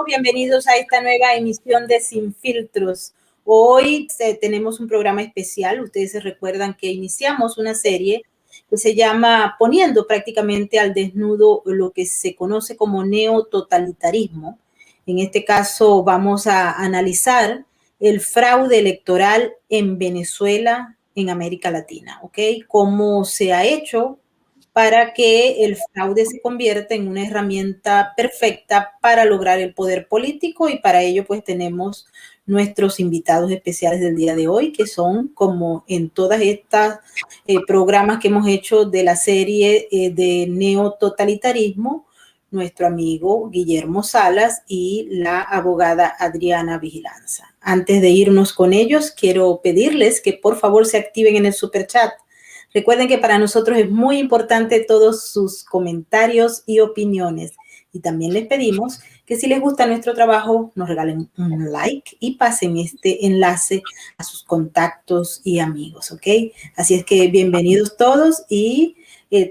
bienvenidos a esta nueva emisión de Sin Filtros. Hoy tenemos un programa especial. Ustedes se recuerdan que iniciamos una serie que se llama Poniendo prácticamente al desnudo lo que se conoce como neototalitarismo. En este caso vamos a analizar el fraude electoral en Venezuela, en América Latina, ¿ok? Cómo se ha hecho para que el fraude se convierta en una herramienta perfecta para lograr el poder político, y para ello pues tenemos nuestros invitados especiales del día de hoy, que son, como en todas estas programas que hemos hecho de la serie de neototalitarismo, nuestro amigo Guillermo Salas y la abogada Adriana Vigilanza. Antes de irnos con ellos, quiero pedirles que por favor se activen en el superchat. Recuerden que para nosotros es muy importante todos sus comentarios y opiniones. Y también les pedimos que si les gusta nuestro trabajo, nos regalen un like y pasen este enlace a sus contactos y amigos, ¿ok? Así es que bienvenidos todos y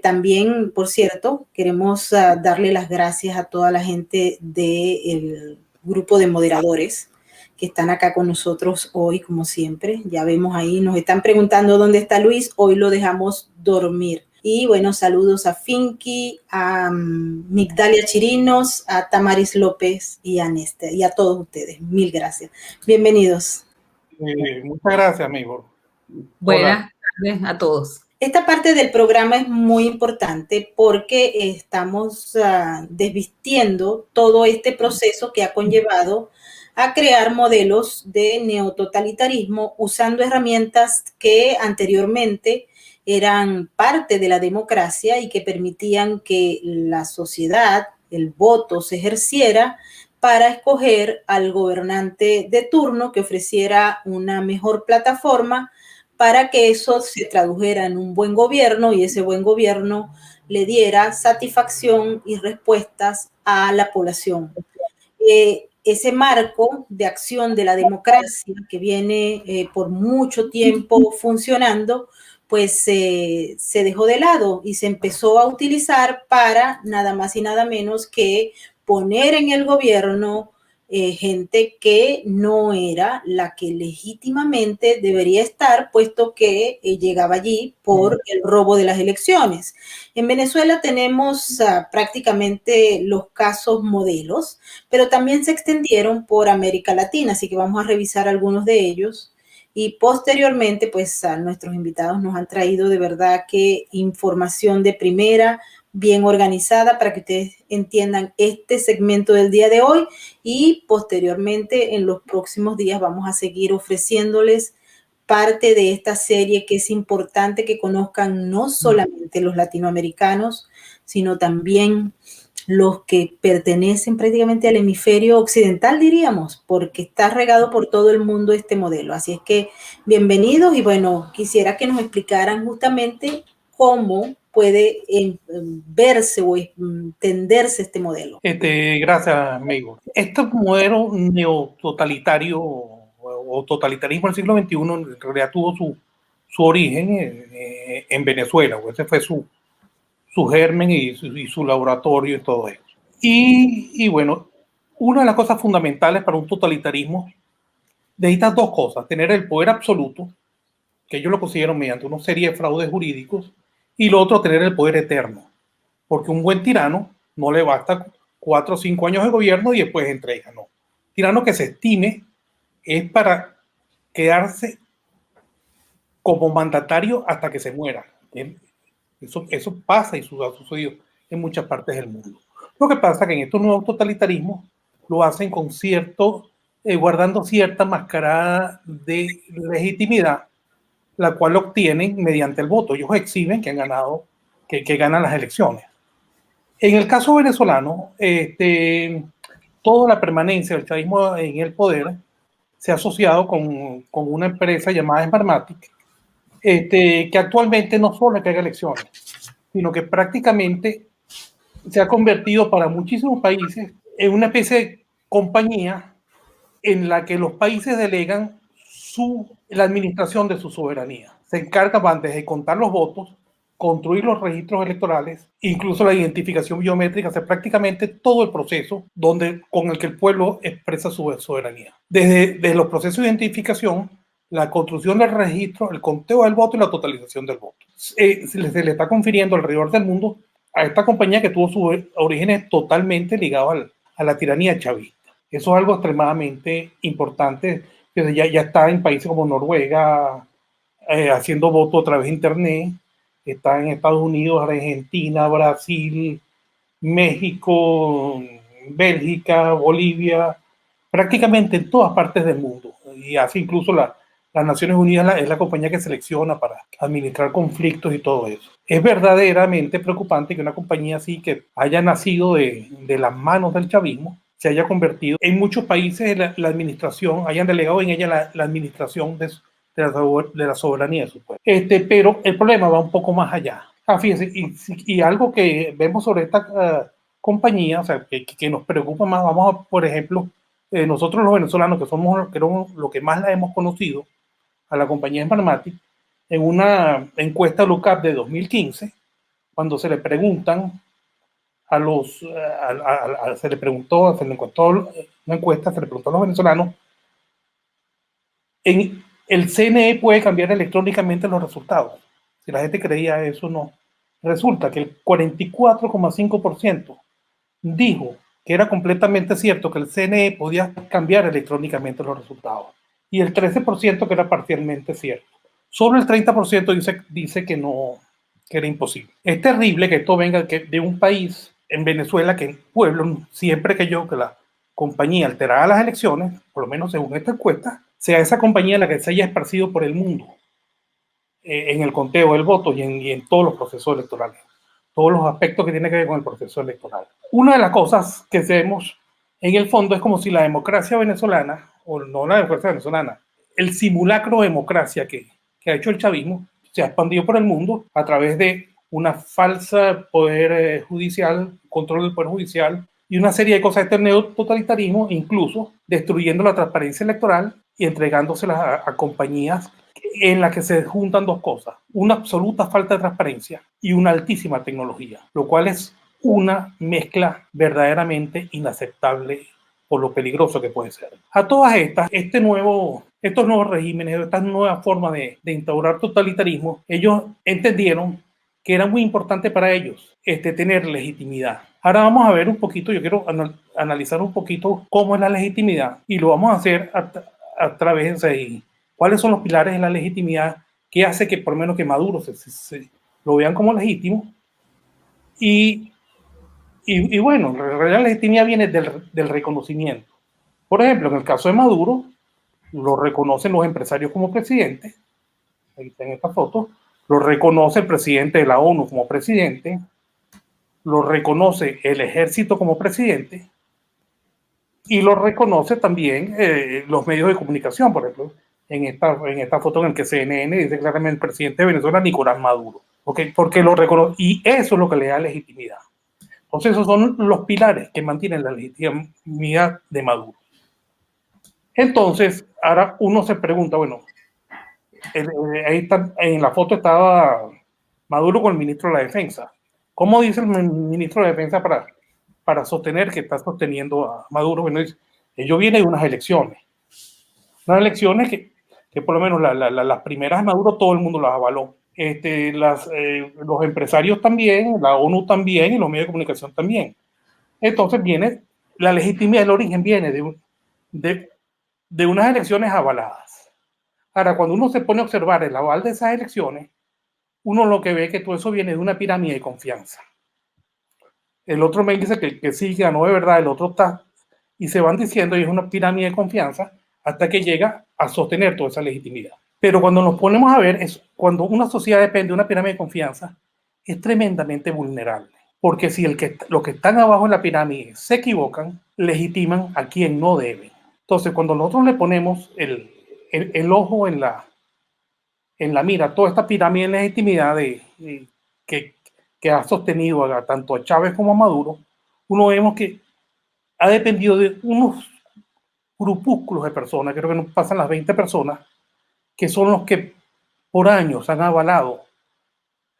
también, por cierto, queremos darle las gracias a toda la gente del grupo de moderadores que están acá con nosotros hoy, como siempre. Ya vemos ahí, nos están preguntando dónde está Luis, hoy lo dejamos dormir. Y bueno, saludos a Finky, a Migdalia Chirinos, a Tamaris López y a Néstor, y a todos ustedes. Mil gracias. Bienvenidos. Muchas gracias, amigo. Buenas tardes a todos. Esta parte del programa es muy importante porque estamos desvistiendo todo este proceso que ha conllevado a crear modelos de neototalitarismo usando herramientas que anteriormente eran parte de la democracia y que permitían que la sociedad, el voto, se ejerciera para escoger al gobernante de turno que ofreciera una mejor plataforma para que eso se tradujera en un buen gobierno y ese buen gobierno le diera satisfacción y respuestas a la población. Ese marco de acción de la democracia que viene por mucho tiempo funcionando, pues se dejó de lado y se empezó a utilizar para nada más y nada menos que poner en el gobierno gente que no era la que legítimamente debería estar, puesto que llegaba allí por el robo de las elecciones. En Venezuela tenemos prácticamente los casos modelos, pero también se extendieron por América Latina, así que vamos a revisar algunos de ellos. Y posteriormente, pues a nuestros invitados nos han traído de verdad que información de primera, bien organizada, para que ustedes entiendan este segmento del día de hoy, y posteriormente en los próximos días vamos a seguir ofreciéndoles parte de esta serie que es importante que conozcan no solamente los latinoamericanos, sino también los que pertenecen prácticamente al hemisferio occidental, diríamos, porque está regado por todo el mundo este modelo. Así es que bienvenidos, y bueno, quisiera que nos explicaran justamente cómo puede verse o entenderse este modelo. Gracias, amigo. Este modelo neototalitario o totalitarismo del siglo XXI en realidad tuvo su origen en Venezuela. Ese fue su germen y su laboratorio y todo eso. Y bueno, una de las cosas fundamentales para un totalitarismo, necesitas dos cosas: tener el poder absoluto, que ellos lo consiguieron mediante una serie de fraudes jurídicos, y lo otro, tener el poder eterno, porque un buen tirano no le basta 4 o 5 años de gobierno y después entrega, no. Tirano que se estime es para quedarse como mandatario hasta que se muera. Eso pasa y ha sucedido en muchas partes del mundo. Lo que pasa es que en estos nuevos totalitarismos lo hacen con guardando cierta mascarada de legitimidad, la cual obtienen mediante el voto. Ellos exhiben que han ganado, que ganan las elecciones. En el caso venezolano, toda la permanencia del chavismo en el poder se ha asociado con una empresa llamada Smartmatic, que actualmente no solo que haga elecciones, sino que prácticamente se ha convertido para muchísimos países en una especie de compañía en la que los países delegan la administración de su soberanía. Se encarga antes de contar los votos construir los registros electorales, incluso la identificación biométrica, hacer prácticamente todo el proceso con el que el pueblo expresa su soberanía. Desde los procesos de identificación, la construcción del registro, el conteo del voto y la totalización del voto. Se le está confiriendo alrededor del mundo a esta compañía que tuvo sus orígenes totalmente ligados a la tiranía chavista. Eso es algo extremadamente importante, que ya está en países como Noruega, haciendo voto a través de internet, está en Estados Unidos, Argentina, Brasil, México, Bélgica, Bolivia, prácticamente en todas partes del mundo. Y hace incluso las Naciones Unidas es la compañía que selecciona para administrar conflictos y todo eso. Es verdaderamente preocupante que una compañía así, que haya nacido de las manos del chavismo, se haya convertido en muchos países la administración, hayan delegado en ella la administración de la soberanía de su pueblo. Pero el problema va un poco más allá. Fíjense, y algo que vemos sobre esta compañía, o sea, que nos preocupa más, vamos a, por ejemplo, nosotros los venezolanos, que somos lo que más la hemos conocido, a la compañía Smartmatic, en una encuesta LUCAP de 2015, cuando se le preguntan a los, se le preguntó, se le encuestó una encuesta, se le preguntó a los venezolanos, el CNE puede cambiar electrónicamente los resultados. Si la gente creía eso, no. Resulta que el 44,5% dijo que era completamente cierto que el CNE podía cambiar electrónicamente los resultados. Y el 13% que era parcialmente cierto. Solo el 30% dice que no, que era imposible. Es terrible que esto venga de un país, en Venezuela, que en pueblo, siempre que la compañía alterara las elecciones, por lo menos según esta encuesta, sea esa compañía la que se haya esparcido por el mundo en el conteo del voto y en todos los procesos electorales, todos los aspectos que tienen que ver con el proceso electoral. Una de las cosas que vemos en el fondo es como si la democracia venezolana, o no la democracia venezolana, el simulacro de democracia que ha hecho el chavismo, se ha expandido por el mundo a través de una falsa poder judicial, control del poder judicial y una serie de cosas de este neototalitarismo, incluso destruyendo la transparencia electoral y entregándoselas a compañías en las que se juntan dos cosas: una absoluta falta de transparencia y una altísima tecnología, lo cual es una mezcla verdaderamente inaceptable por lo peligroso que puede ser. A todas estas, estos nuevos regímenes, estas nuevas formas de instaurar totalitarismo, ellos entendieron que era muy importante para ellos tener legitimidad. Ahora vamos a ver un poquito, yo quiero analizar un poquito cómo es la legitimidad, y lo vamos a hacer a través de cuáles son los pilares de la legitimidad que hace que por lo menos que Maduro se lo vean como legítimo. Y bueno, en realidad la legitimidad viene del reconocimiento. Por ejemplo, en el caso de Maduro, lo reconocen los empresarios como presidente. Ahí está en esta foto. Lo reconoce el presidente de la ONU como presidente. Lo reconoce el ejército como presidente. Y lo reconoce también los medios de comunicación. Por ejemplo, en esta foto en la que CNN dice claramente el presidente de Venezuela, Nicolás Maduro. ¿Okay? Porque lo reconoce. Y eso es lo que le da legitimidad. Entonces, esos son los pilares que mantienen la legitimidad de Maduro. Entonces, ahora uno se pregunta, bueno, ahí está, en la foto estaba Maduro con el ministro de la Defensa. ¿Cómo dice el ministro de la Defensa para sostener que está sosteniendo a Maduro? Bueno, dice, ellos vienen de unas elecciones que por lo menos las primeras de Maduro todo el mundo las avaló. Los empresarios también, la ONU también y los medios de comunicación también. Entonces viene la legitimidad, el origen viene de unas elecciones avaladas. Ahora, cuando uno se pone a observar el aval de esas elecciones, uno lo que ve es que todo eso viene de una pirámide de confianza. El otro me dice que sí ganó de verdad, el otro está, y se van diciendo, y es una pirámide de confianza hasta que llega a sostener toda esa legitimidad. Pero cuando nos ponemos a ver, cuando una sociedad depende de una pirámide de confianza, es tremendamente vulnerable. Porque si los que están abajo en la pirámide se equivocan, legitiman a quien no deben. Entonces, cuando nosotros le ponemos el ojo en la mira, toda esta pirámide de legitimidad que ha sostenido tanto a Chávez como a Maduro, uno vemos que ha dependido de unos grupúsculos de personas, creo que no pasan las 20 personas, que son los que por años han avalado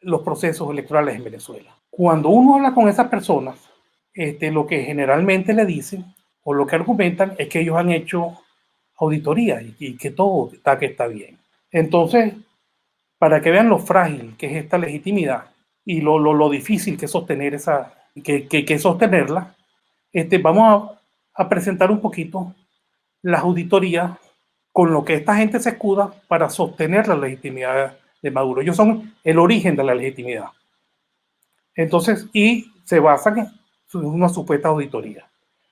los procesos electorales en Venezuela. Cuando uno habla con esas personas, lo que generalmente le dicen o lo que argumentan es que ellos han hecho auditoría y que todo está bien. Entonces, para que vean lo frágil que es esta legitimidad y lo difícil que es sostener que sostenerla, vamos a presentar un poquito las auditorías con lo que esta gente se escuda para sostener la legitimidad de Maduro. Ellos son el origen de la legitimidad. Entonces, y se basan en una supuesta auditoría.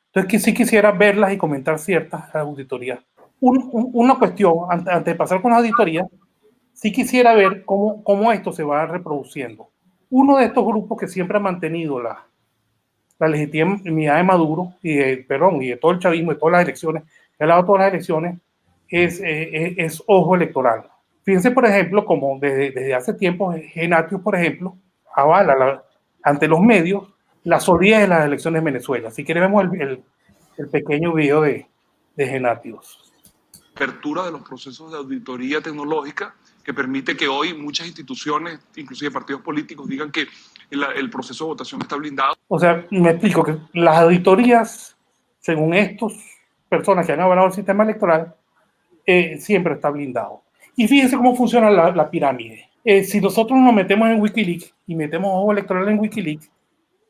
Entonces, que sí quisiera verlas y comentar ciertas auditorías. Una cuestión, antes de pasar con la auditoría, sí quisiera ver cómo esto se va reproduciendo. Uno de estos grupos que siempre ha mantenido la legitimidad de Maduro y de todo el chavismo, de todas las elecciones, que ha dado todas las elecciones, es Ojo Electoral. Fíjense, por ejemplo, como desde hace tiempo, Genatius, por ejemplo, avala ante los medios la solidez de las elecciones en Venezuela. Si quieren, vemos el pequeño video de Genatius. Apertura de los procesos de auditoría tecnológica que permite que hoy muchas instituciones, inclusive partidos políticos, digan que el proceso de votación está blindado. O sea, me explico que las auditorías, según estos personas que han avalado el sistema electoral, siempre está blindado. Y fíjense cómo funciona la pirámide. Si nosotros nos metemos en Wikileaks y metemos Ojo Electoral en Wikileaks,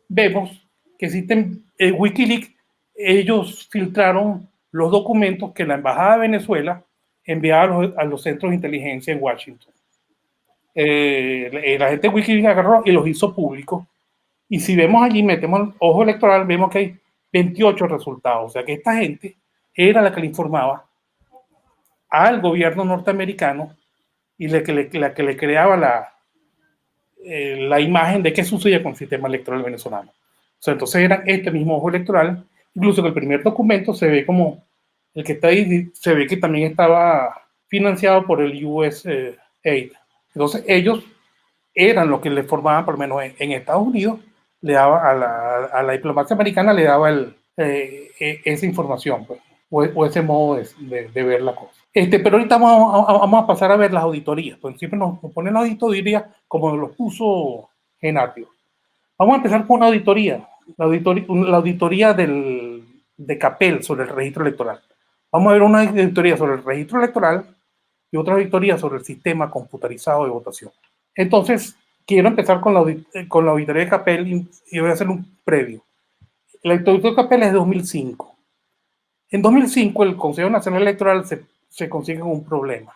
vemos que existen Wikileaks, ellos filtraron los documentos que la Embajada de Venezuela enviaba a los centros de inteligencia en Washington. La gente de Wikileaks agarró y los hizo públicos. Y si vemos allí, metemos Ojo Electoral, vemos que hay 28 resultados. O sea que esta gente era la que le informaba al gobierno norteamericano y la que le creaba la imagen de qué sucedía con el sistema electoral venezolano. O sea, entonces era este mismo Ojo Electoral, incluso que el primer documento se ve como el que está ahí, se ve que también estaba financiado por el US Aid. Entonces ellos eran los que le formaban, por lo menos en Estados Unidos, le daba a la diplomacia americana, le daba esa información, pues, o ese modo de ver la cosa. Pero ahorita vamos a pasar a ver las auditorías, pues siempre nos ponen las auditorías como los puso Genatio. Vamos a empezar con una auditoría, la auditoría de CAPEL sobre el registro electoral. Vamos a ver una auditoría sobre el registro electoral y otra auditoría sobre el sistema computarizado de votación. Entonces, quiero empezar con la auditoría de CAPEL y voy a hacer un previo. La auditoría de CAPEL es de 2005. En 2005, el Consejo Nacional Electoral se consigue con un problema.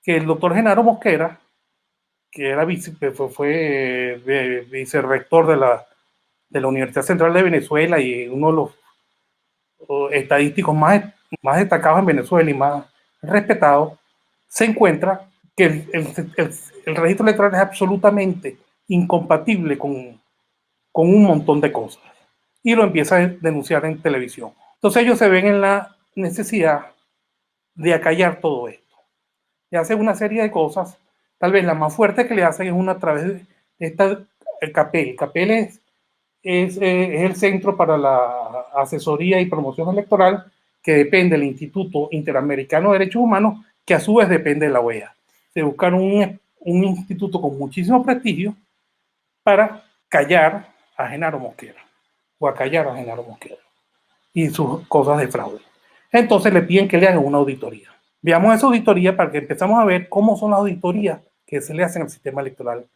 Que el doctor Genaro Mosquera, que era fue vicerrector de la Universidad Central de Venezuela y uno de los estadísticos más destacados en Venezuela y más respetados, se encuentra que el registro electoral es absolutamente incompatible con un montón de cosas. Y lo empieza a denunciar en televisión. Entonces ellos se ven en la necesidad de acallar todo esto. Y hacen una serie de cosas. Tal vez la más fuerte que le hacen es una a través de el CAPEL. CAPEL es el Centro para la Asesoría y Promoción Electoral, que depende del Instituto Interamericano de Derechos Humanos, que a su vez depende de la OEA. Se buscaron un instituto con muchísimo prestigio para callar a Genaro Mosquera, o acallar a Genaro Mosquera y sus cosas de fraude. Entonces le piden que le hagan una auditoría. Veamos esa auditoría para que empezamos a ver cómo son las auditorías que se le hacen al sistema electoral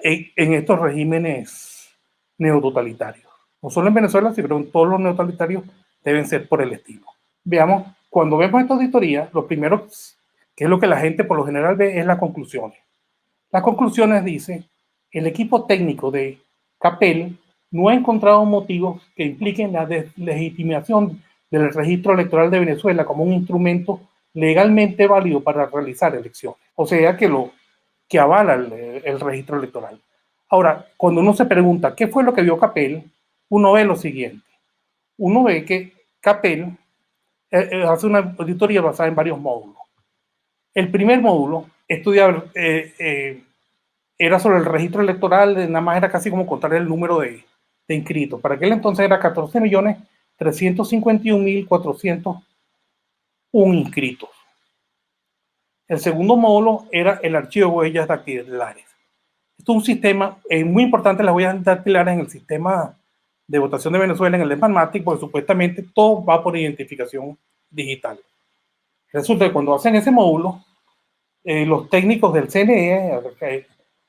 en estos regímenes neototalitarios. No solo en Venezuela, sino en todos los neototalitarios deben ser por el estilo. Veamos, cuando vemos esta auditoría, lo primero que es lo que la gente por lo general ve es las conclusiones. Las conclusiones dicen, el equipo técnico de CAPEL no ha encontrado motivos que impliquen la deslegitimación del registro electoral de Venezuela como un instrumento legalmente válido para realizar elecciones. O sea, que avala el registro electoral. Ahora, cuando uno se pregunta qué fue lo que vio CAPEL, uno ve lo siguiente. Uno ve que CAPEL hace una auditoría basada en varios módulos. El primer módulo estudiaba, era sobre el registro electoral, nada más era casi como contar el número de inscritos. Para aquel entonces era 14.351.401 inscritos. El segundo módulo era el archivo de huellas dactilares. un sistema muy importante, las huellas dactilares en el sistema de votación de Venezuela, en el de Smartmatic, porque supuestamente todo va por identificación digital. Resulta que cuando hacen ese módulo, los técnicos del CNE,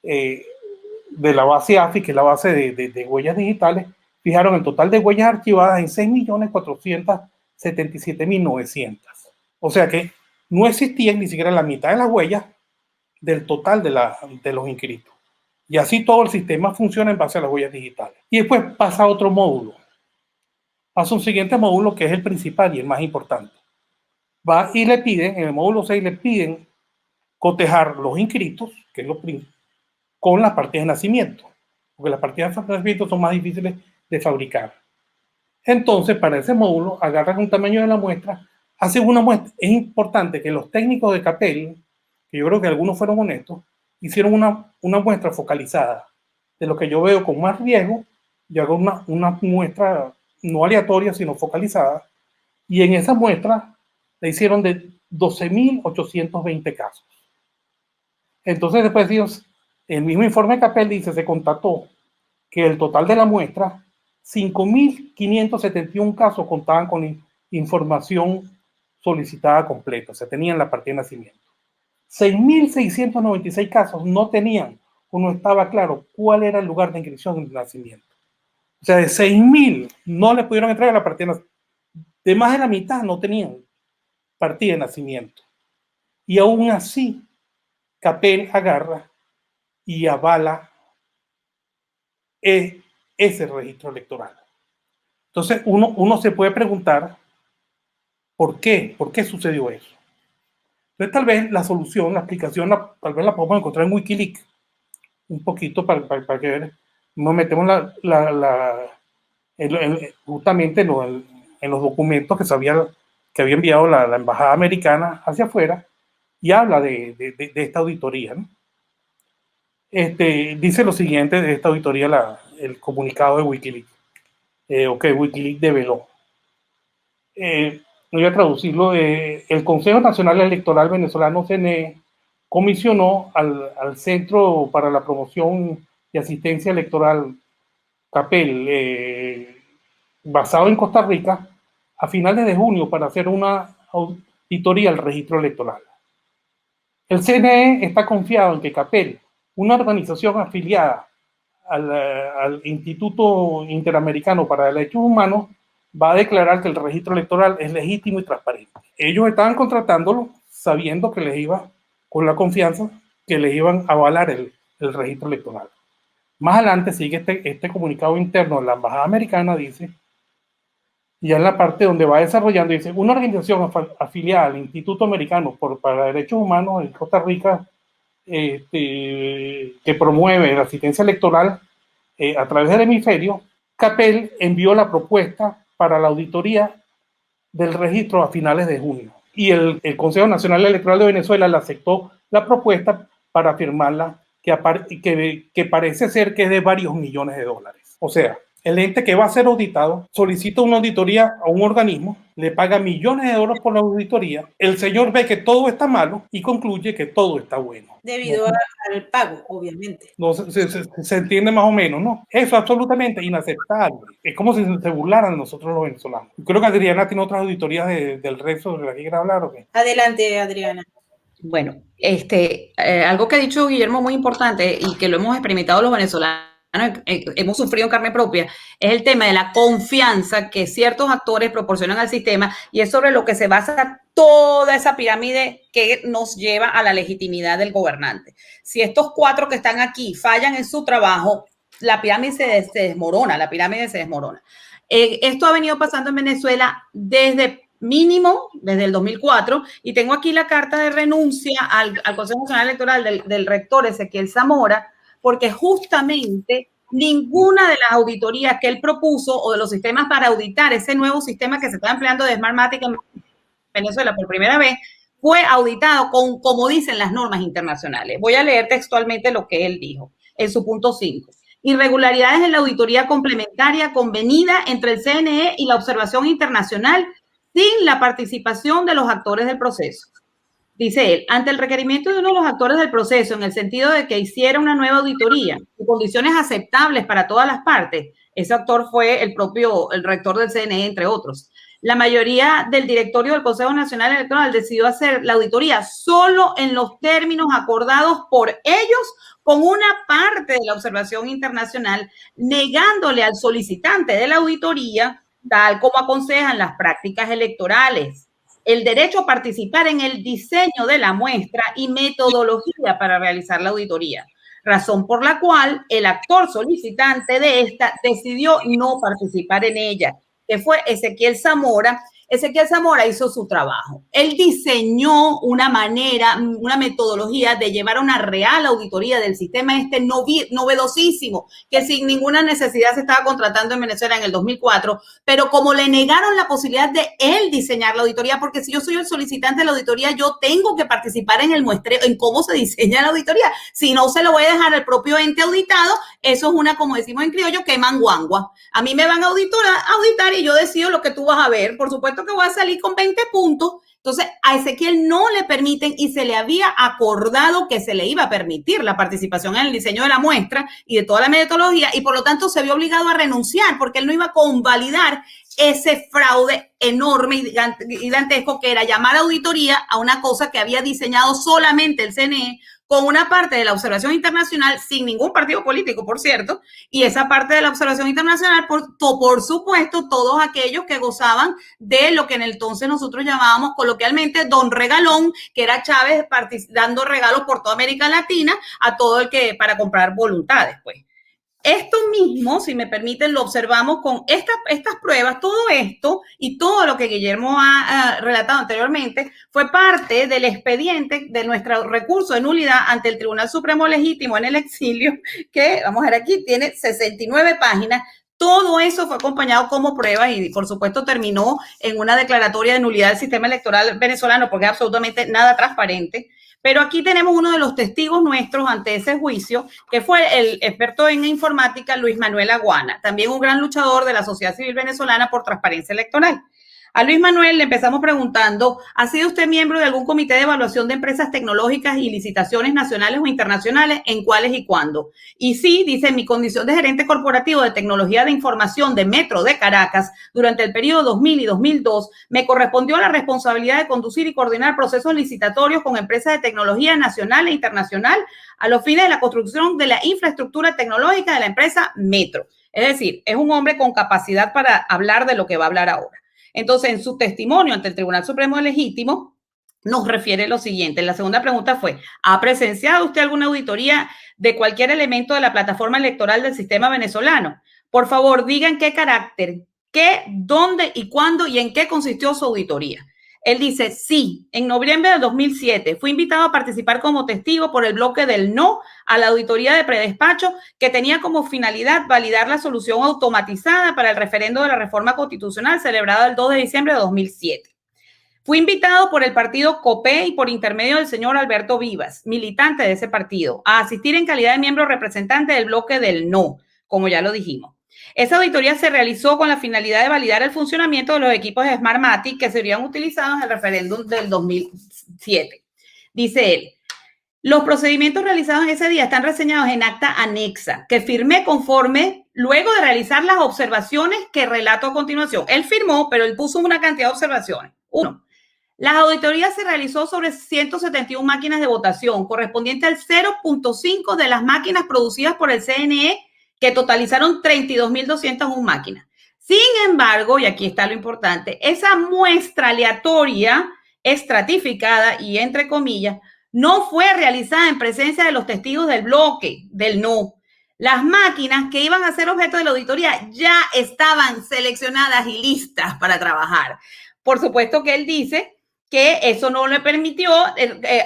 de la base AFI, que es la base de huellas digitales, fijaron el total de huellas archivadas en 6.477.900. O sea que no existían ni siquiera la mitad de las huellas del total de los inscritos. Y así todo el sistema funciona en base a las huellas digitales. Y después pasa a otro módulo. Pasa un siguiente módulo que es el principal y el más importante. Va y le piden, en el módulo 6 le piden cotejar los inscritos, que es lo con las partidas de nacimiento, porque las partidas de nacimiento son más difíciles de fabricar. Entonces, para ese módulo, agarran un tamaño de la muestra, hacen una muestra. Es importante que los técnicos de CAPEL, que yo creo que algunos fueron honestos, hicieron una muestra focalizada de lo que yo veo con más riesgo. Yo hago una muestra no aleatoria, sino focalizada, y en esa muestra la hicieron de 12.820 casos. Entonces, después el mismo informe de CAPEL dice, se constató que el total de la muestra, 5.571 casos contaban con información solicitada completa, o sea, tenían la partida de nacimiento. 6.696 casos no tenían o no estaba claro cuál era el lugar de inscripción de nacimiento. O sea, de 6.000 no le pudieron entregar la partida de nacimiento. De más de la mitad no tenían partida de nacimiento. Y aún así, CAPEL agarra y avala ese registro electoral. Entonces, uno se puede preguntar ¿por qué? ¿Por qué sucedió eso? Entonces, tal vez la solución, la explicación, tal vez la podemos encontrar en Wikileaks, un poquito para que nos metemos justamente en los documentos que había enviado la embajada americana hacia afuera, y habla de esta auditoría, ¿no? Dice lo siguiente de esta auditoría, el comunicado de Wikileaks, Wikileaks develó. Voy a traducirlo. El Consejo Nacional Electoral Venezolano, CNE, comisionó al Centro para la Promoción y Asistencia Electoral, CAPEL, basado en Costa Rica, a finales de junio para hacer una auditoría al registro electoral. El CNE está confiado en que CAPEL, una organización afiliada al Instituto Interamericano para Derechos Humanos, va a declarar que el registro electoral es legítimo y transparente. Ellos estaban contratándolo sabiendo que les iba, con la confianza, que les iban a avalar el registro electoral. Más adelante sigue este comunicado interno de la embajada americana, dice, ya en la parte donde va desarrollando, dice, una organización afiliada al Instituto Americano para Derechos Humanos en Costa Rica, que promueve la asistencia electoral a través del hemisferio, CAPEL envió la propuesta para la auditoría del registro a finales de junio. Y el Consejo Nacional Electoral de Venezuela le aceptó la propuesta para firmarla, que parece ser que es de varios millones de dólares. O sea, el ente que va a ser auditado solicita una auditoría a un organismo, le paga millones de dólares por la auditoría, el señor ve que todo está malo y concluye que todo está bueno. Debido al pago, obviamente. No, se entiende más o menos, ¿no? Eso es absolutamente inaceptable. Es como si se burlaran de nosotros los venezolanos. Creo que Adriana tiene otras auditorías del resto de las que quiere hablar, ¿o qué? Adelante, Adriana. Bueno, algo que ha dicho Guillermo muy importante y que lo hemos experimentado los venezolanos, hemos sufrido en carne propia, es el tema de la confianza que ciertos actores proporcionan al sistema, y es sobre lo que se basa toda esa pirámide que nos lleva a la legitimidad del gobernante. Si estos 4 que están aquí fallan en su trabajo, la pirámide se desmorona, esto ha venido pasando en Venezuela desde el 2004, y tengo aquí la carta de renuncia al Consejo Nacional Electoral del rector Ezequiel Zamora, porque justamente ninguna de las auditorías que él propuso o de los sistemas para auditar ese nuevo sistema que se está empleando de Smartmatic en Venezuela por primera vez fue auditado como dicen las normas internacionales. Voy a leer textualmente lo que él dijo en su punto 5. Irregularidades en la auditoría complementaria convenida entre el CNE y la observación internacional sin la participación de los actores del proceso. Dice él, ante el requerimiento de uno de los actores del proceso, en el sentido de que hiciera una nueva auditoría en condiciones aceptables para todas las partes, ese actor fue el rector del CNE, entre otros. La mayoría del directorio del Consejo Nacional Electoral decidió hacer la auditoría solo en los términos acordados por ellos, con una parte de la observación internacional, negándole al solicitante de la auditoría, tal como aconsejan las prácticas electorales, el derecho a participar en el diseño de la muestra y metodología para realizar la auditoría, razón por la cual el actor solicitante de esta decidió no participar en ella, que fue Ezequiel Zamora. Ezequiel Zamora hizo su trabajo. Él diseñó una manera, una metodología de llevar una real auditoría del sistema novedosísimo, que sin ninguna necesidad se estaba contratando en Venezuela en el 2004, pero como le negaron la posibilidad de él diseñar la auditoría, porque si yo soy el solicitante de la auditoría, yo tengo que participar en el muestreo, en cómo se diseña la auditoría. Si no, se lo voy a dejar al propio ente auditado. Eso es una, como decimos en criollo, queman guangua. A mí me van a auditar y yo decido lo que tú vas a ver. Por supuesto que voy a salir con 20 puntos. Entonces, a Ezequiel no le permiten, y se le había acordado que se le iba a permitir la participación en el diseño de la muestra y de toda la metodología, y por lo tanto se vio obligado a renunciar porque él no iba a convalidar ese fraude enorme y gigantesco que era llamar auditoría a una cosa que había diseñado solamente el CNE, con una parte de la observación internacional, sin ningún partido político, por cierto, y esa parte de la observación internacional, por supuesto, todos aquellos que gozaban de lo que en el entonces nosotros llamábamos coloquialmente Don Regalón, que era Chávez dando regalos por toda América Latina a todo el que, para comprar voluntades, pues. Esto mismo, si me permiten, lo observamos con estas pruebas. Todo esto y todo lo que Guillermo ha relatado anteriormente fue parte del expediente de nuestro recurso de nulidad ante el Tribunal Supremo Legítimo en el exilio, que, vamos a ver aquí, tiene 69 páginas. Todo eso fue acompañado como pruebas y, por supuesto, terminó en una declaratoria de nulidad del sistema electoral venezolano, porque es absolutamente nada transparente. Pero aquí tenemos uno de los testigos nuestros ante ese juicio, que fue el experto en informática Luis Manuel Aguana, también un gran luchador de la sociedad civil venezolana por transparencia electoral. A Luis Manuel le empezamos preguntando, ¿ha sido usted miembro de algún comité de evaluación de empresas tecnológicas y licitaciones nacionales o internacionales? ¿En cuáles y cuándo? Y sí, dice, en mi condición de gerente corporativo de tecnología de información de Metro de Caracas, durante el periodo 2000 y 2002, me correspondió la responsabilidad de conducir y coordinar procesos licitatorios con empresas de tecnología nacional e internacional a los fines de la construcción de la infraestructura tecnológica de la empresa Metro. Es decir, es un hombre con capacidad para hablar de lo que va a hablar ahora. Entonces, en su testimonio ante el Tribunal Supremo Legítimo, nos refiere lo siguiente. La segunda pregunta fue, ¿ha presenciado usted alguna auditoría de cualquier elemento de la plataforma electoral del sistema venezolano? Por favor, diga en qué carácter, qué, dónde y cuándo y en qué consistió su auditoría. Él dice, sí, en noviembre del 2007 fui invitado a participar como testigo por el bloque del no a la auditoría de predespacho que tenía como finalidad validar la solución automatizada para el referendo de la reforma constitucional celebrada el 2 de diciembre de 2007. Fui invitado por el partido COPE y por intermedio del señor Alberto Vivas, militante de ese partido, a asistir en calidad de miembro representante del bloque del no, como ya lo dijimos. Esa auditoría se realizó con la finalidad de validar el funcionamiento de los equipos de Smartmatic que serían utilizados en el referéndum del 2007. Dice él, los procedimientos realizados en ese día están reseñados en acta anexa, que firmé conforme luego de realizar las observaciones que relato a continuación. Él firmó, pero él puso una cantidad de observaciones. 1. La auditoría se realizó sobre 171 máquinas de votación, correspondiente al 0.5 de las máquinas producidas por el CNE, que totalizaron 32.201 máquinas. Sin embargo, y aquí está lo importante, esa muestra aleatoria, estratificada y entre comillas, no fue realizada en presencia de los testigos del bloque, del no. Las máquinas que iban a ser objeto de la auditoría ya estaban seleccionadas y listas para trabajar. Por supuesto que él dice que eso no le permitió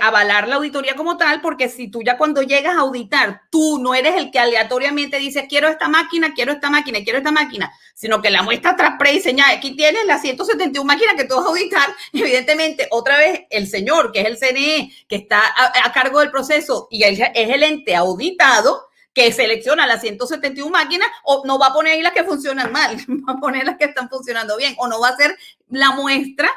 avalar la auditoría como tal, porque si tú ya cuando llegas a auditar, tú no eres el que aleatoriamente dice quiero esta máquina, quiero esta máquina, quiero esta máquina, sino que la muestra atrás prediseñada, aquí tienes las 171 máquinas que tú vas a auditar. Evidentemente, otra vez, el señor, que es el CNE, que está a cargo del proceso y es el ente auditado, que selecciona las 171 máquinas, o no va a poner ahí las que funcionan mal, va a poner las que están funcionando bien, o no va a hacer la muestra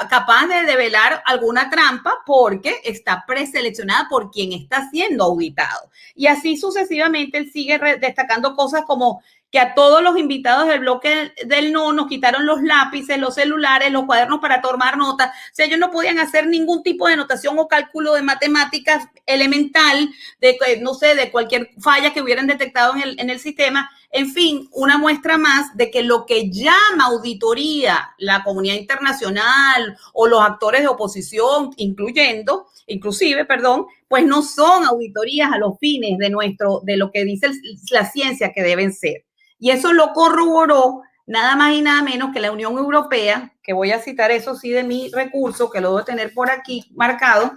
capaz de develar alguna trampa porque está preseleccionada por quien está siendo auditado. Y así sucesivamente él sigue destacando cosas como que a todos los invitados del bloque del no nos quitaron los lápices, los celulares, los cuadernos para tomar notas. O sea, ellos no podían hacer ningún tipo de notación o cálculo de matemáticas elemental, de, no sé, de cualquier falla que hubieran detectado en el sistema. En fin, una muestra más de que lo que llama auditoría la comunidad internacional o los actores de oposición, inclusive, pues no son auditorías a los fines de lo que dice la ciencia que deben ser. Y eso lo corroboró nada más y nada menos que la Unión Europea, que voy a citar eso sí de mi recurso, que lo debo tener por aquí marcado,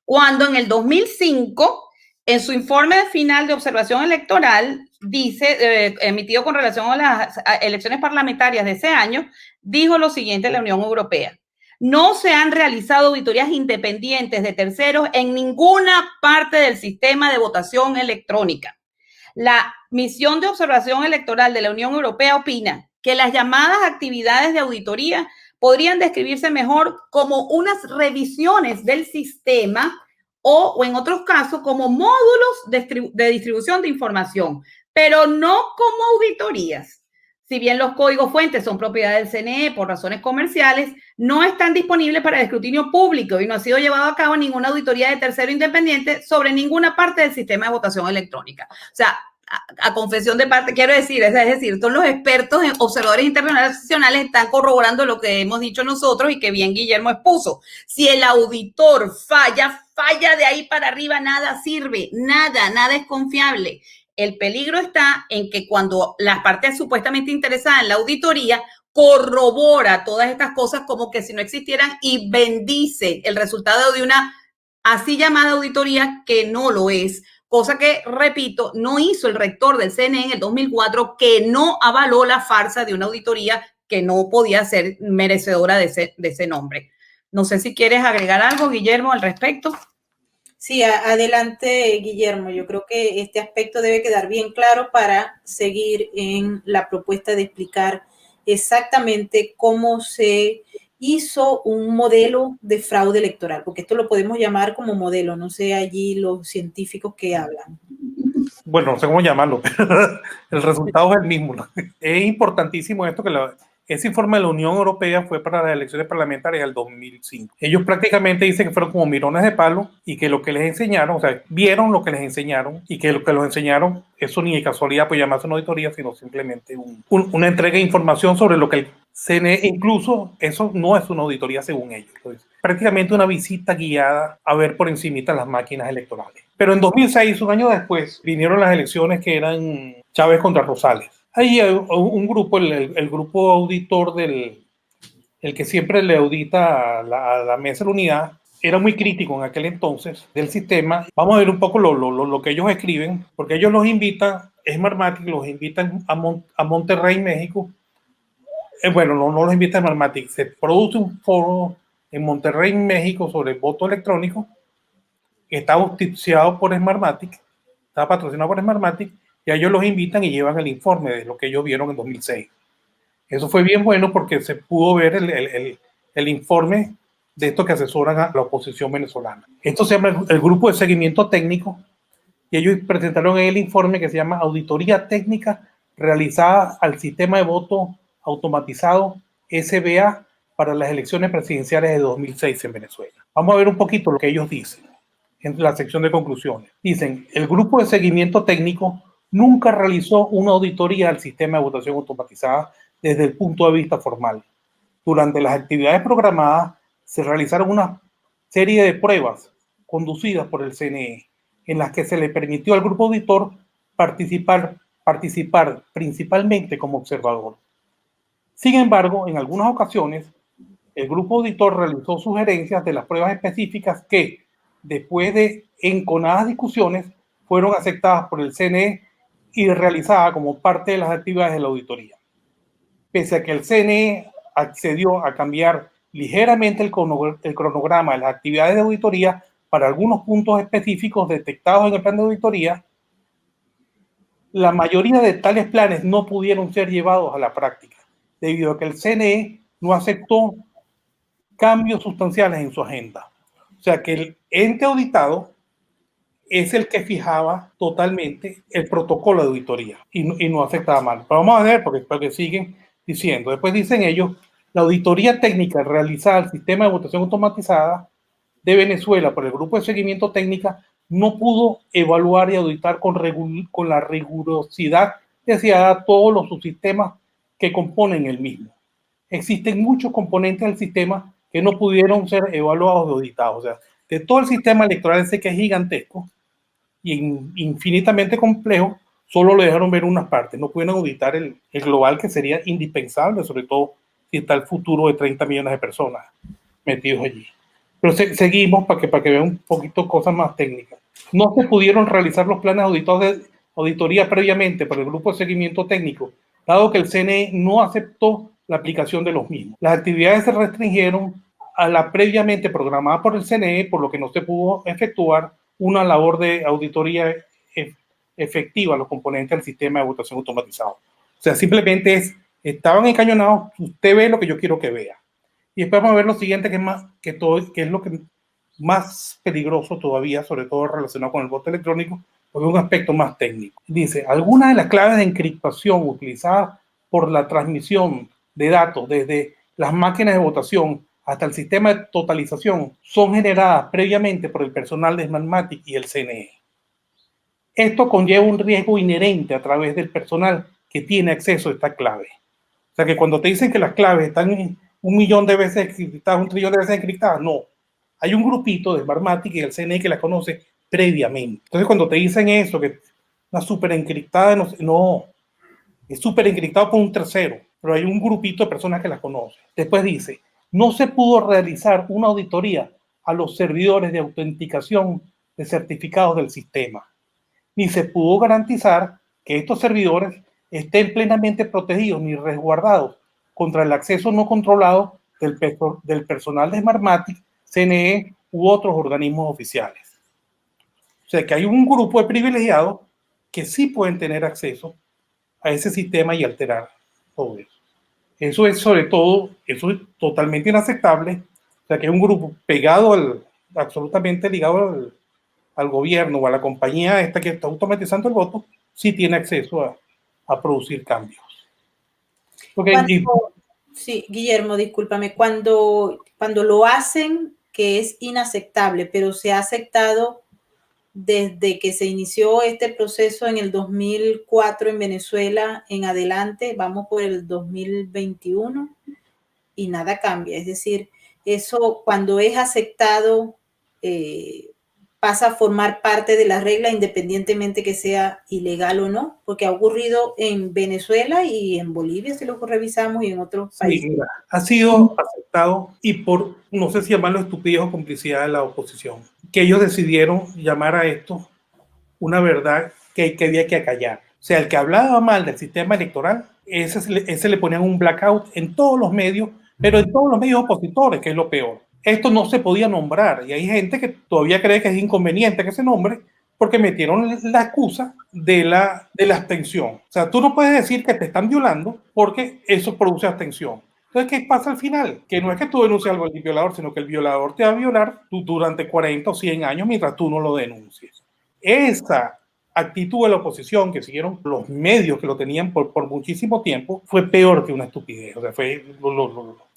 cuando en el 2005, en su informe final de observación electoral, dice, emitido con relación a las elecciones parlamentarias de ese año, dijo lo siguiente la Unión Europea: no se han realizado auditorías independientes de terceros en ninguna parte del sistema de votación electrónica. La misión de observación electoral de la Unión Europea opina que las llamadas actividades de auditoría podrían describirse mejor como unas revisiones del sistema o en otros casos como módulos de distribución de información, pero no como auditorías. Si bien los códigos fuentes son propiedad del CNE por razones comerciales, no están disponibles para el escrutinio público y no ha sido llevado a cabo ninguna auditoría de tercero independiente sobre ninguna parte del sistema de votación electrónica. O sea, a confesión de parte, quiero decir, es decir, todos los expertos, observadores internacionales están corroborando lo que hemos dicho nosotros y que bien Guillermo expuso. Si el auditor falla de ahí para arriba, nada sirve, nada es confiable. El peligro está en que cuando las partes supuestamente interesadas en la auditoría corrobora todas estas cosas como que si no existieran y bendice el resultado de una así llamada auditoría que no lo es. Cosa que, repito, no hizo el rector del CNE en el 2004, que no avaló la farsa de una auditoría que no podía ser merecedora de ese nombre. No sé si quieres agregar algo, Guillermo, al respecto. Sí, adelante, Guillermo. Yo creo que este aspecto debe quedar bien claro para seguir en la propuesta de explicar exactamente cómo se hizo un modelo de fraude electoral, porque esto lo podemos llamar como modelo, no sé allí los científicos que hablan. Bueno, no sé cómo llamarlo, pero el resultado es el mismo. Es importantísimo esto que ese informe de la Unión Europea fue para las elecciones parlamentarias del 2005. Ellos prácticamente dicen que fueron como mirones de palo y que lo que les enseñaron, o sea, vieron lo que les enseñaron y que lo que los enseñaron, eso ni de casualidad puede llamarse una auditoría, sino simplemente una entrega de información sobre lo que el CNE, incluso eso no es una auditoría según ellos. Entonces, prácticamente una visita guiada a ver por encimita las máquinas electorales. Pero en 2006, un año después, vinieron las elecciones que eran Chávez contra Rosales. Ahí un grupo, el grupo auditor el que siempre le audita a la mesa de la unidad, era muy crítico en aquel entonces del sistema. Vamos a ver un poco lo que ellos escriben, porque ellos los invitan, Smartmatic los invitan a Monterrey, México. Bueno, no los invitan a Smartmatic, se produce un foro en Monterrey, México, sobre el voto electrónico, que está auspiciado por Smartmatic, está patrocinado por Smartmatic, y a ellos los invitan y llevan el informe de lo que ellos vieron en 2006. Eso fue bien bueno porque se pudo ver el informe de estos que asesoran a la oposición venezolana. Esto se llama el Grupo de Seguimiento Técnico y ellos presentaron el informe que se llama Auditoría Técnica realizada al Sistema de Voto Automatizado SBA para las elecciones presidenciales de 2006 en Venezuela. Vamos a ver un poquito lo que ellos dicen en la sección de conclusiones. Dicen, el Grupo de Seguimiento Técnico nunca realizó una auditoría al sistema de votación automatizada desde el punto de vista formal. Durante las actividades programadas se realizaron una serie de pruebas conducidas por el CNE, en las que se le permitió al grupo auditor participar principalmente como observador. Sin embargo, en algunas ocasiones, el grupo auditor realizó sugerencias de las pruebas específicas que, después de enconadas discusiones, fueron aceptadas por el CNE y realizada como parte de las actividades de la auditoría. Pese a que el CNE accedió a cambiar ligeramente el cronograma de las actividades de auditoría para algunos puntos específicos detectados en el plan de auditoría, la mayoría de tales planes no pudieron ser llevados a la práctica, debido a que el CNE no aceptó cambios sustanciales en su agenda. O sea que el ente auditado es el que fijaba totalmente el protocolo de auditoría y no aceptaba mal. Pero vamos a ver, porque siguen diciendo. Después dicen ellos, la auditoría técnica realizada al sistema de votación automatizada de Venezuela por el Grupo de Seguimiento Técnica no pudo evaluar y auditar con la rigurosidad deseada todos los subsistemas que componen el mismo. Existen muchos componentes del sistema que no pudieron ser evaluados o auditados. O sea, de todo el sistema electoral ese que es gigantesco y infinitamente complejo, solo le dejaron ver unas partes. No pudieron auditar el global, que sería indispensable, sobre todo si está el futuro de 30 millones de personas metidos allí. Pero seguimos para que vean un poquito cosas más técnicas. No se pudieron realizar los planes auditados de auditoría previamente por el Grupo de Seguimiento Técnico, dado que el CNE no aceptó la aplicación de los mismos. Las actividades se restringieron a la previamente programada por el CNE, por lo que no se pudo efectuar una labor de auditoría efectiva a los componentes del sistema de votación automatizado. O sea, simplemente estaban encañonados, usted ve lo que yo quiero que vea. Y después vamos a ver lo siguiente, que es lo que más peligroso todavía, sobre todo relacionado con el voto electrónico, porque es un aspecto más técnico. Dice, algunas de las claves de encriptación utilizadas por la transmisión de datos desde las máquinas de votación hasta el sistema de totalización son generadas previamente por el personal de Smartmatic y el CNE. Esto conlleva un riesgo inherente a través del personal que tiene acceso a esta clave. O sea que cuando te dicen que las claves están 1 millón de veces encriptadas, 1 trillón de veces encriptadas, no. Hay un grupito de Smartmatic y el CNE que las conoce previamente. Entonces cuando te dicen eso, que una súper encriptada, no, es súper encriptado por un tercero, pero hay un grupito de personas que las conoce. Después dice, no se pudo realizar una auditoría a los servidores de autenticación de certificados del sistema, ni se pudo garantizar que estos servidores estén plenamente protegidos ni resguardados contra el acceso no controlado del personal de Smartmatic, CNE u otros organismos oficiales. O sea que hay un grupo de privilegiados que sí pueden tener acceso a ese sistema y alterar todo eso. Eso es sobre todo, eso es totalmente inaceptable. O sea que es un grupo pegado absolutamente ligado al gobierno o a la compañía esta que está automatizando el voto, sí tiene acceso a producir cambios. Sí, Guillermo, discúlpame, cuando lo hacen, que es inaceptable, pero se ha aceptado desde que se inició este proceso en el 2004 en Venezuela en adelante, vamos por el 2021 y nada cambia. Es decir, eso cuando es aceptado pasa a formar parte de la regla independientemente que sea ilegal o no, porque ha ocurrido en Venezuela y en Bolivia, si lo revisamos, y en otros países. Sí, mira, ha sido aceptado y por, no sé si llamarlo estupidez o complicidad de la oposición, que ellos decidieron llamar a esto una verdad que había que acallar. O sea, el que hablaba mal del sistema electoral, ese le ponían un blackout en todos los medios, pero en todos los medios opositores, que es lo peor. Esto no se podía nombrar y hay gente que todavía cree que es inconveniente que se nombre porque metieron la excusa de la abstención. O sea, tú no puedes decir que te están violando porque eso produce abstención. Entonces, ¿qué pasa al final? Que no es que tú denuncies algo del violador, sino que el violador te va a violar durante 40 o 100 años mientras tú no lo denuncies. Esa actitud de la oposición que siguieron los medios que lo tenían por muchísimo tiempo fue peor que una estupidez. O sea, fue,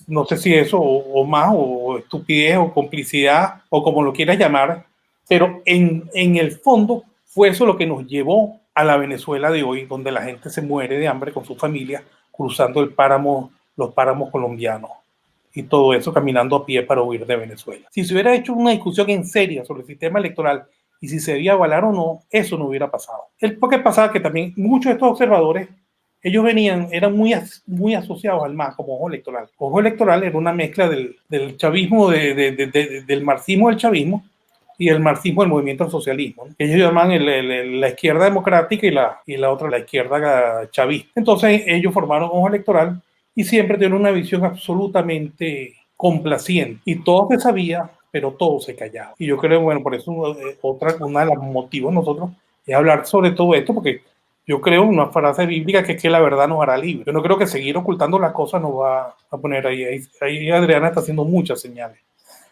no sé si eso o más, o estupidez o complicidad o como lo quieras llamar, pero en el fondo fue eso lo que nos llevó a la Venezuela de hoy, donde la gente se muere de hambre con su familia cruzando los páramos colombianos y todo eso caminando a pie para huir de Venezuela. Si se hubiera hecho una discusión en serio sobre el sistema electoral y si se debía avalar o no, eso no hubiera pasado. Porque pasaba que también muchos de estos observadores, ellos eran muy asociados al MAS como Ojo Electoral. Ojo Electoral era una mezcla del chavismo, del marxismo del chavismo y el marxismo del movimiento al socialismo, ¿no? Ellos llaman la izquierda democrática y la otra la izquierda chavista. Entonces ellos formaron Ojo Electoral y siempre tienen una visión absolutamente complaciente. Y todo se sabía, pero todo se callaba. Y yo creo, bueno, por eso uno de los motivos nosotros es hablar sobre todo esto, porque Yo creo una frase bíblica que es que la verdad nos hará libres. Yo no creo que seguir ocultando las cosas nos va a poner ahí. Ahí Adriana está haciendo muchas señales.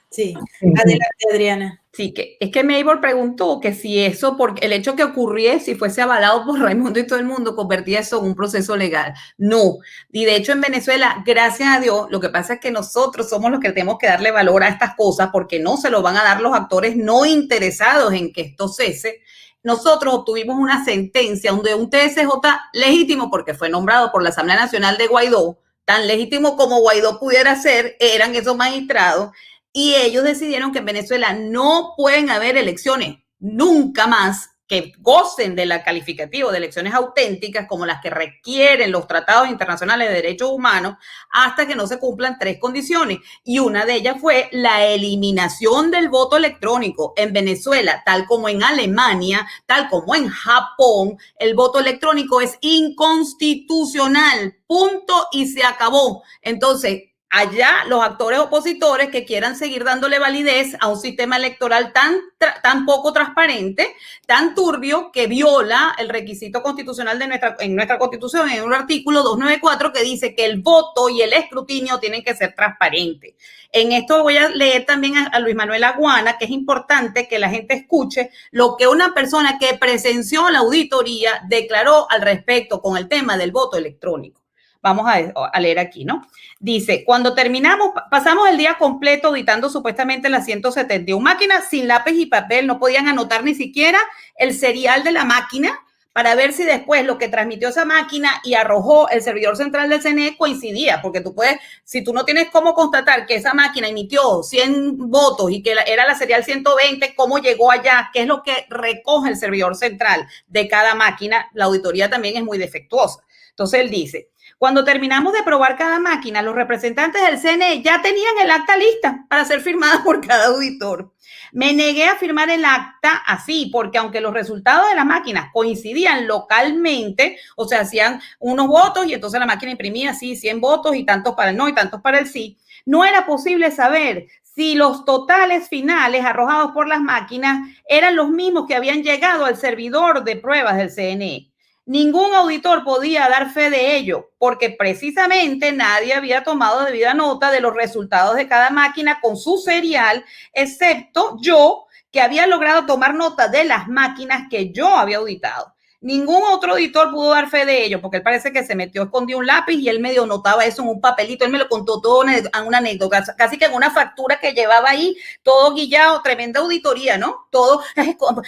Sí, adelante, Adriana. Sí, que es que Mabel preguntó que si eso, porque el hecho que ocurriese, si fuese avalado por Raimundo y todo el mundo, convertía eso en un proceso legal. No. Y de hecho en Venezuela, gracias a Dios, lo que pasa es que nosotros somos los que tenemos que darle valor a estas cosas porque no se lo van a dar los actores no interesados en que esto cese. Nosotros obtuvimos una sentencia donde un TSJ legítimo, porque fue nombrado por la Asamblea Nacional de Guaidó, tan legítimo como Guaidó pudiera ser, eran esos magistrados, y ellos decidieron que en Venezuela no pueden haber elecciones nunca más que gocen de la calificativo de elecciones auténticas como las que requieren los tratados internacionales de derechos humanos hasta que no se cumplan 3 condiciones. Y una de ellas fue la eliminación del voto electrónico. En Venezuela, tal como en Alemania, tal como en Japón, el voto electrónico es inconstitucional. Punto y se acabó. Entonces, allá los actores opositores que quieran seguir dándole validez a un sistema electoral tan poco transparente, tan turbio, que viola el requisito constitucional de nuestra Constitución, en un artículo 294 que dice que el voto y el escrutinio tienen que ser transparentes. En esto voy a leer también a Luis Manuel Aguana, que es importante que la gente escuche lo que una persona que presenció la auditoría declaró al respecto con el tema del voto electrónico. Vamos a leer aquí, ¿no? Dice, cuando terminamos, pasamos el día completo auditando supuestamente las 171 máquinas sin lápiz y papel, no podían anotar ni siquiera el serial de la máquina para ver si después lo que transmitió esa máquina y arrojó el servidor central del CNE coincidía, porque tú puedes, si tú no tienes cómo constatar que esa máquina emitió 100 votos y que era la serial 120, cómo llegó allá, qué es lo que recoge el servidor central de cada máquina, la auditoría también es muy defectuosa. Entonces él dice, cuando terminamos de probar cada máquina, los representantes del CNE ya tenían el acta lista para ser firmada por cada auditor. Me negué a firmar el acta así, porque aunque los resultados de las máquinas coincidían localmente, o sea, hacían unos votos y entonces la máquina imprimía así 100 votos y tantos para el no y tantos para el sí, no era posible saber si los totales finales arrojados por las máquinas eran los mismos que habían llegado al servidor de pruebas del CNE. Ningún auditor podía dar fe de ello, porque precisamente nadie había tomado debida nota de los resultados de cada máquina con su serial, excepto yo, que había logrado tomar nota de las máquinas que yo había auditado. Ningún otro auditor pudo dar fe de ello, porque él parece que se metió, escondió un lápiz y él medio notaba eso en un papelito. Él me lo contó todo en una anécdota, casi que en una factura que llevaba ahí, todo guillado, tremenda auditoría, ¿no? Todo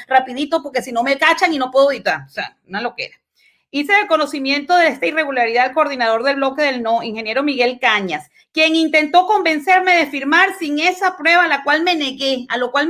rapidito, porque si no me cachan y no puedo auditar. O sea, una loquera. Hice el conocimiento de esta irregularidad al coordinador del bloque del no, ingeniero Miguel Cañas, quien intentó convencerme de firmar sin esa prueba a lo cual me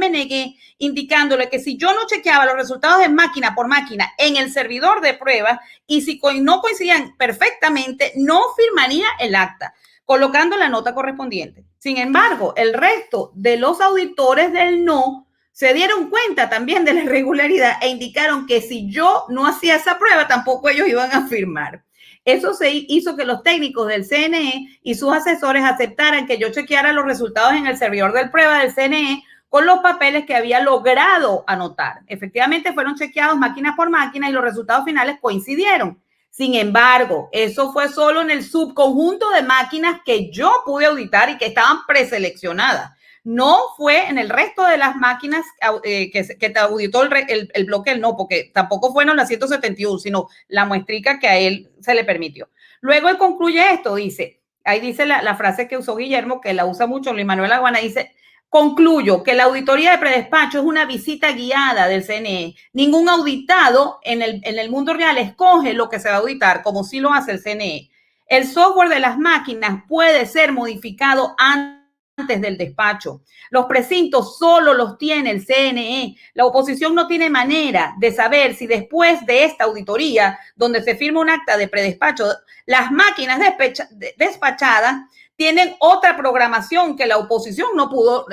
negué, indicándole que si yo no chequeaba los resultados de máquina por máquina en el servidor de pruebas y si no coincidían perfectamente, no firmaría el acta, colocando la nota correspondiente. Sin embargo, el resto de los auditores del no se dieron cuenta también de la irregularidad e indicaron que si yo no hacía esa prueba, tampoco ellos iban a firmar. Eso se hizo que los técnicos del CNE y sus asesores aceptaran que yo chequeara los resultados en el servidor de prueba del CNE con los papeles que había logrado anotar. Efectivamente, fueron chequeados máquina por máquina y los resultados finales coincidieron. Sin embargo, eso fue solo en el subconjunto de máquinas que yo pude auditar y que estaban preseleccionadas. No fue en el resto de las máquinas que te auditó el bloque del no, porque tampoco fueron las 171, sino la muestrica que a él se le permitió. Luego él concluye esto, dice, ahí dice la frase que usó Guillermo, que la usa mucho Luis Manuel Aguana, dice, concluyo que la auditoría de predespacho es una visita guiada del CNE. Ningún auditado en el mundo real escoge lo que se va a auditar, como sí lo hace el CNE. El software de las máquinas puede ser modificado antes del despacho. Los precintos solo los tiene el CNE. La oposición no tiene manera de saber si después de esta auditoría, donde se firma un acta de predespacho, las máquinas despachadas tienen otra programación que la oposición no pudo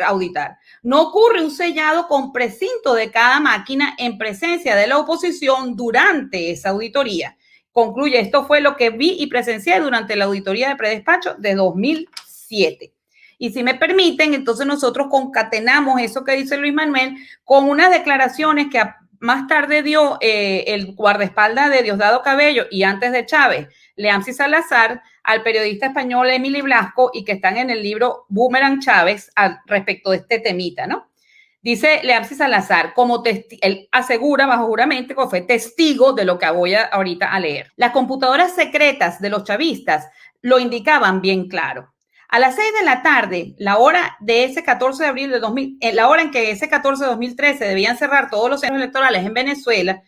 auditar. No ocurre un sellado con precinto de cada máquina en presencia de la oposición durante esa auditoría. Concluye, esto fue lo que vi y presencié durante la auditoría de predespacho de 2007. Y si me permiten, entonces nosotros concatenamos eso que dice Luis Manuel con unas declaraciones que más tarde dio el guardaespaldas de Diosdado Cabello y antes de Chávez, Leamsi Salazar, al periodista español Emily Blasco, y que están en el libro Boomerang Chávez respecto de este temita, ¿no? Dice Leamsi Salazar, él asegura bajo juramento que fue testigo de lo que voy ahorita a leer. Las computadoras secretas de los chavistas lo indicaban bien claro. A las 6 de la tarde, la hora de ese 14 de abril de 2000, la hora en que ese 14 de 2013 debían cerrar todos los centros electorales en Venezuela,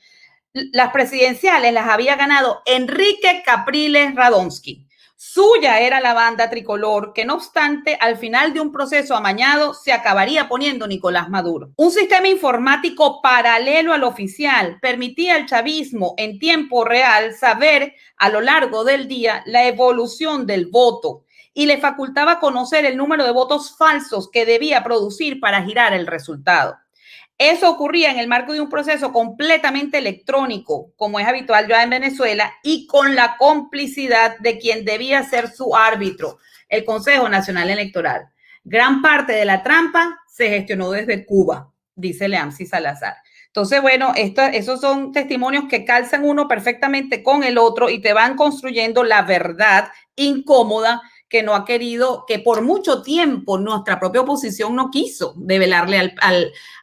las presidenciales las había ganado Enrique Capriles Radonsky. Suya era la banda tricolor que, no obstante, al final de un proceso amañado se acabaría poniendo Nicolás Maduro. Un sistema informático paralelo al oficial permitía al chavismo en tiempo real saber a lo largo del día la evolución del voto y le facultaba conocer el número de votos falsos que debía producir para girar el resultado. Eso ocurría en el marco de un proceso completamente electrónico, como es habitual ya en Venezuela, y con la complicidad de quien debía ser su árbitro, el Consejo Nacional Electoral. Gran parte de la trampa se gestionó desde Cuba, dice Leamsi Salazar. Entonces, bueno, esos son testimonios que calzan uno perfectamente con el otro y te van construyendo la verdad incómoda que no ha querido, que por mucho tiempo nuestra propia oposición no quiso develarle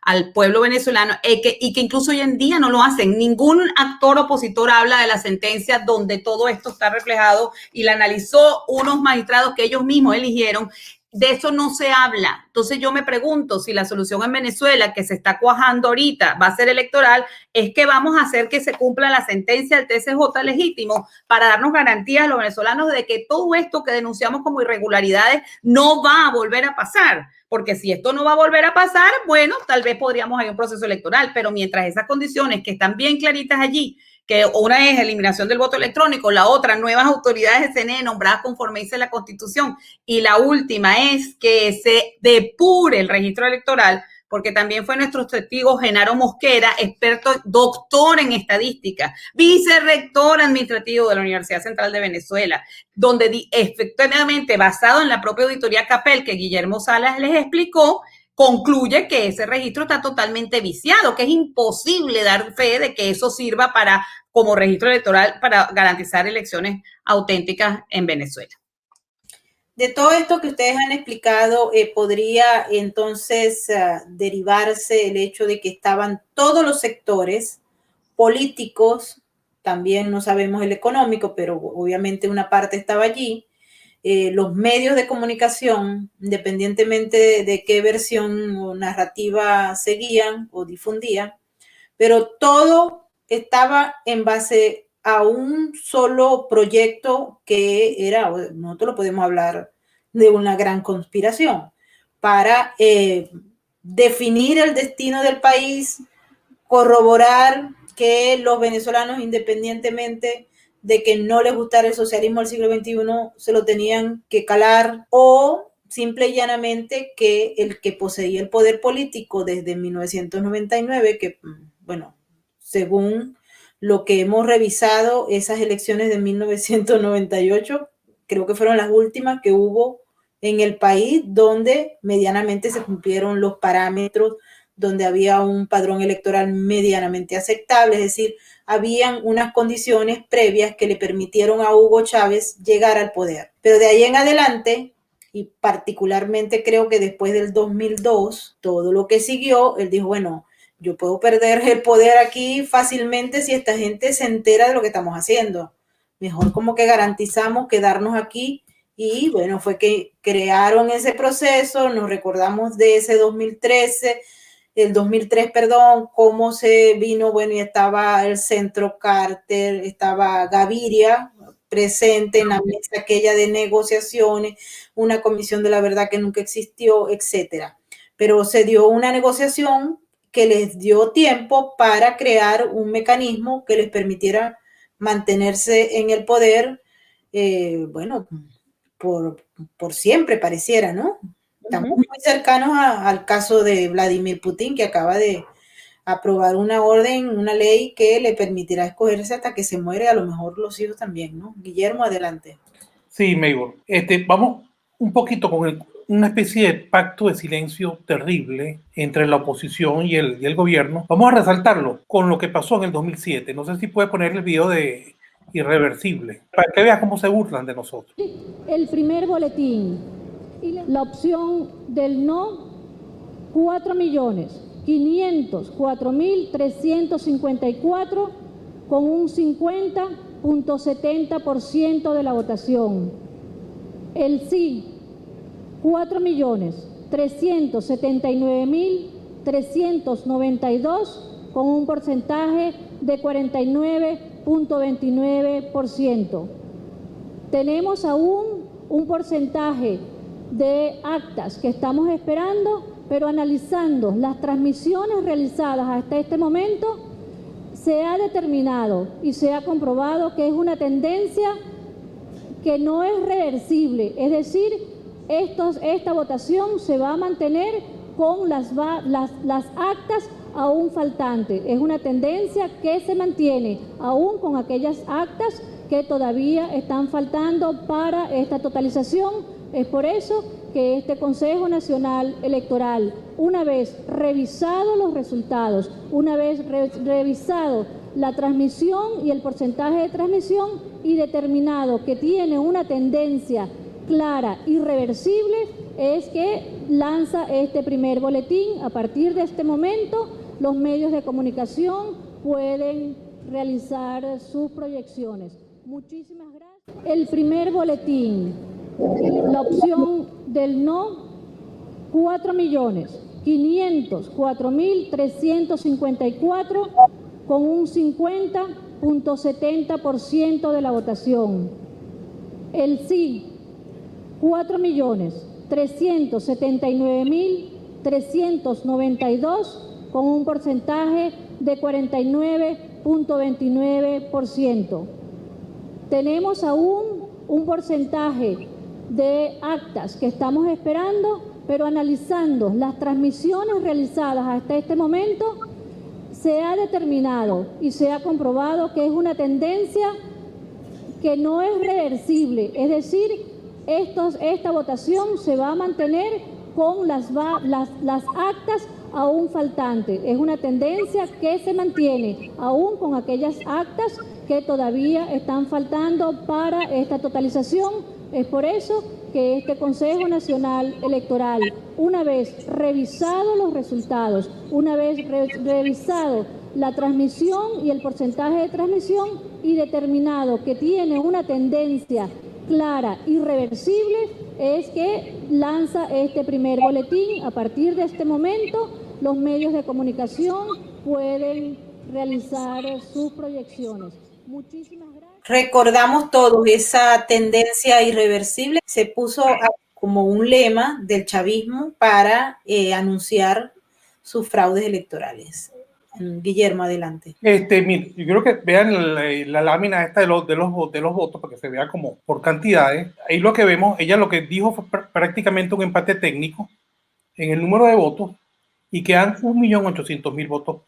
al pueblo venezolano, y que incluso hoy en día no lo hacen. Ningún actor opositor habla de la sentencia donde todo esto está reflejado y la analizó unos magistrados que ellos mismos eligieron. De eso no se habla. Entonces yo me pregunto si la solución en Venezuela, que se está cuajando ahorita, va a ser electoral, es que vamos a hacer que se cumpla la sentencia del TCJ legítimo para darnos garantías a los venezolanos de que todo esto que denunciamos como irregularidades no va a volver a pasar. Porque si esto no va a volver a pasar, bueno, tal vez podríamos ir a un proceso electoral, pero mientras esas condiciones que están bien claritas allí, que una es eliminación del voto electrónico, la otra, nuevas autoridades de CNE nombradas conforme dice la Constitución, y la última es que se depure el registro electoral, porque también fue nuestro testigo Genaro Mosquera, experto, doctor en estadística, vicerrector administrativo de la Universidad Central de Venezuela, donde efectivamente, basado en la propia auditoría CAPEL que Guillermo Salas les explicó, concluye que ese registro está totalmente viciado, que es imposible dar fe de que eso sirva como registro electoral para garantizar elecciones auténticas en Venezuela. De todo esto que ustedes han explicado, podría entonces derivarse el hecho de que estaban todos los sectores políticos, también no sabemos el económico, pero obviamente una parte estaba allí, los medios de comunicación, independientemente de qué versión o narrativa seguían o difundían, pero todo estaba en base a un solo proyecto que era, nosotros lo podemos hablar de una gran conspiración para definir el destino del país, corroborar que los venezolanos, independientemente de que no les gustara el socialismo del siglo XXI, se lo tenían que calar, o simple y llanamente que el que poseía el poder político desde 1999, que, bueno, según lo que hemos revisado, esas elecciones de 1998, creo que fueron las últimas que hubo en el país donde medianamente se cumplieron los parámetros, donde había un padrón electoral medianamente aceptable, es decir, habían unas condiciones previas que le permitieron a Hugo Chávez llegar al poder. Pero de ahí en adelante, y particularmente creo que después del 2002, todo lo que siguió, él dijo, bueno, yo puedo perder el poder aquí fácilmente si esta gente se entera de lo que estamos haciendo. Mejor como que garantizamos quedarnos aquí. Y bueno, fue que crearon ese proceso, nos recordamos de ese 2013, el 2003, perdón, cómo se vino, bueno, y estaba el Centro Carter, estaba Gaviria presente en la mesa aquella de negociaciones, una comisión de la verdad que nunca existió, etcétera. Pero se dio una negociación que les dio tiempo para crear un mecanismo que les permitiera mantenerse en el poder, bueno, por siempre pareciera, ¿no? Estamos muy cercanos al caso de Vladimir Putin, que acaba de aprobar una orden, una ley que le permitirá escogerse hasta que se muere, a lo mejor los hijos también, ¿no? Guillermo, adelante. Sí, Maybor. Vamos un poquito con una especie de pacto de silencio terrible entre la oposición y el gobierno. Vamos a resaltarlo con lo que pasó en el 2007. No sé si puede poner el video de Irreversible, para que vea cómo se burlan de nosotros. El primer boletín, la opción del no, 4.504.354 con un 50.70% de la votación. El sí, 4.379.392 con un porcentaje de 49.29%. Tenemos aún un porcentaje de actas que estamos esperando, pero analizando las transmisiones realizadas hasta este momento, se ha determinado y se ha comprobado que es una tendencia que no es reversible, es decir, esta votación se va a mantener con las actas aún faltantes. Es una tendencia que se mantiene aún con aquellas actas que todavía están faltando para esta totalización. Es por eso que este Consejo Nacional Electoral, una vez revisados los resultados, una vez revisado la transmisión y el porcentaje de transmisión y determinado que tiene una tendencia clara, irreversible, es que lanza este primer boletín. A partir de este momento, los medios de comunicación pueden realizar sus proyecciones. Muchísimas gracias. El primer boletín, la opción del no, 4.504.354 con un 50.70% de la votación. El sí, 4.379.392 con un porcentaje de 49.29%. Tenemos aún un porcentaje de actas que estamos esperando, pero analizando las transmisiones realizadas hasta este momento, se ha determinado y se ha comprobado que es una tendencia que no es reversible, es decir, esta votación se va a mantener con las actas aún faltantes. Es una tendencia que se mantiene aún con aquellas actas que todavía están faltando para esta totalización. Es por eso que este Consejo Nacional Electoral, una vez revisados los resultados, una vez revisado la transmisión y el porcentaje de transmisión y determinado que tiene una tendencia clara, irreversible, es que lanza este primer boletín. A partir de este momento, los medios de comunicación pueden realizar sus proyecciones. Muchísimas gracias. Recordamos todos esa tendencia irreversible. Se puso como un lema del chavismo para anunciar sus fraudes electorales. Guillermo, adelante. Mire, yo creo que vean la lámina esta de los votos para que se vea como por cantidades. Ahí lo que vemos, ella lo que dijo fue prácticamente un empate técnico en el número de votos y quedan 1.800.000 votos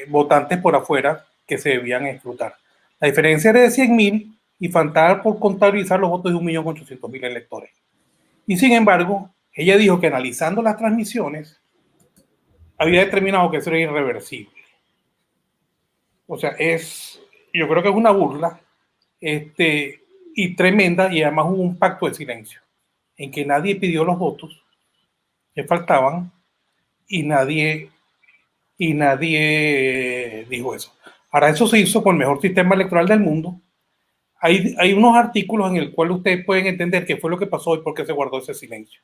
votantes por afuera que se debían escrutar. La diferencia era de 100.000 y faltaba por contabilizar los votos de 1.800.000 electores. Y sin embargo, ella dijo que analizando las transmisiones había determinado que eso era irreversible. O sea, yo creo que es una burla y tremenda, y además hubo un pacto de silencio en que nadie pidió los votos que faltaban y nadie dijo eso. Ahora, eso se hizo con el mejor sistema electoral del mundo. Hay unos artículos en el cual ustedes pueden entender qué fue lo que pasó y por qué se guardó ese silencio.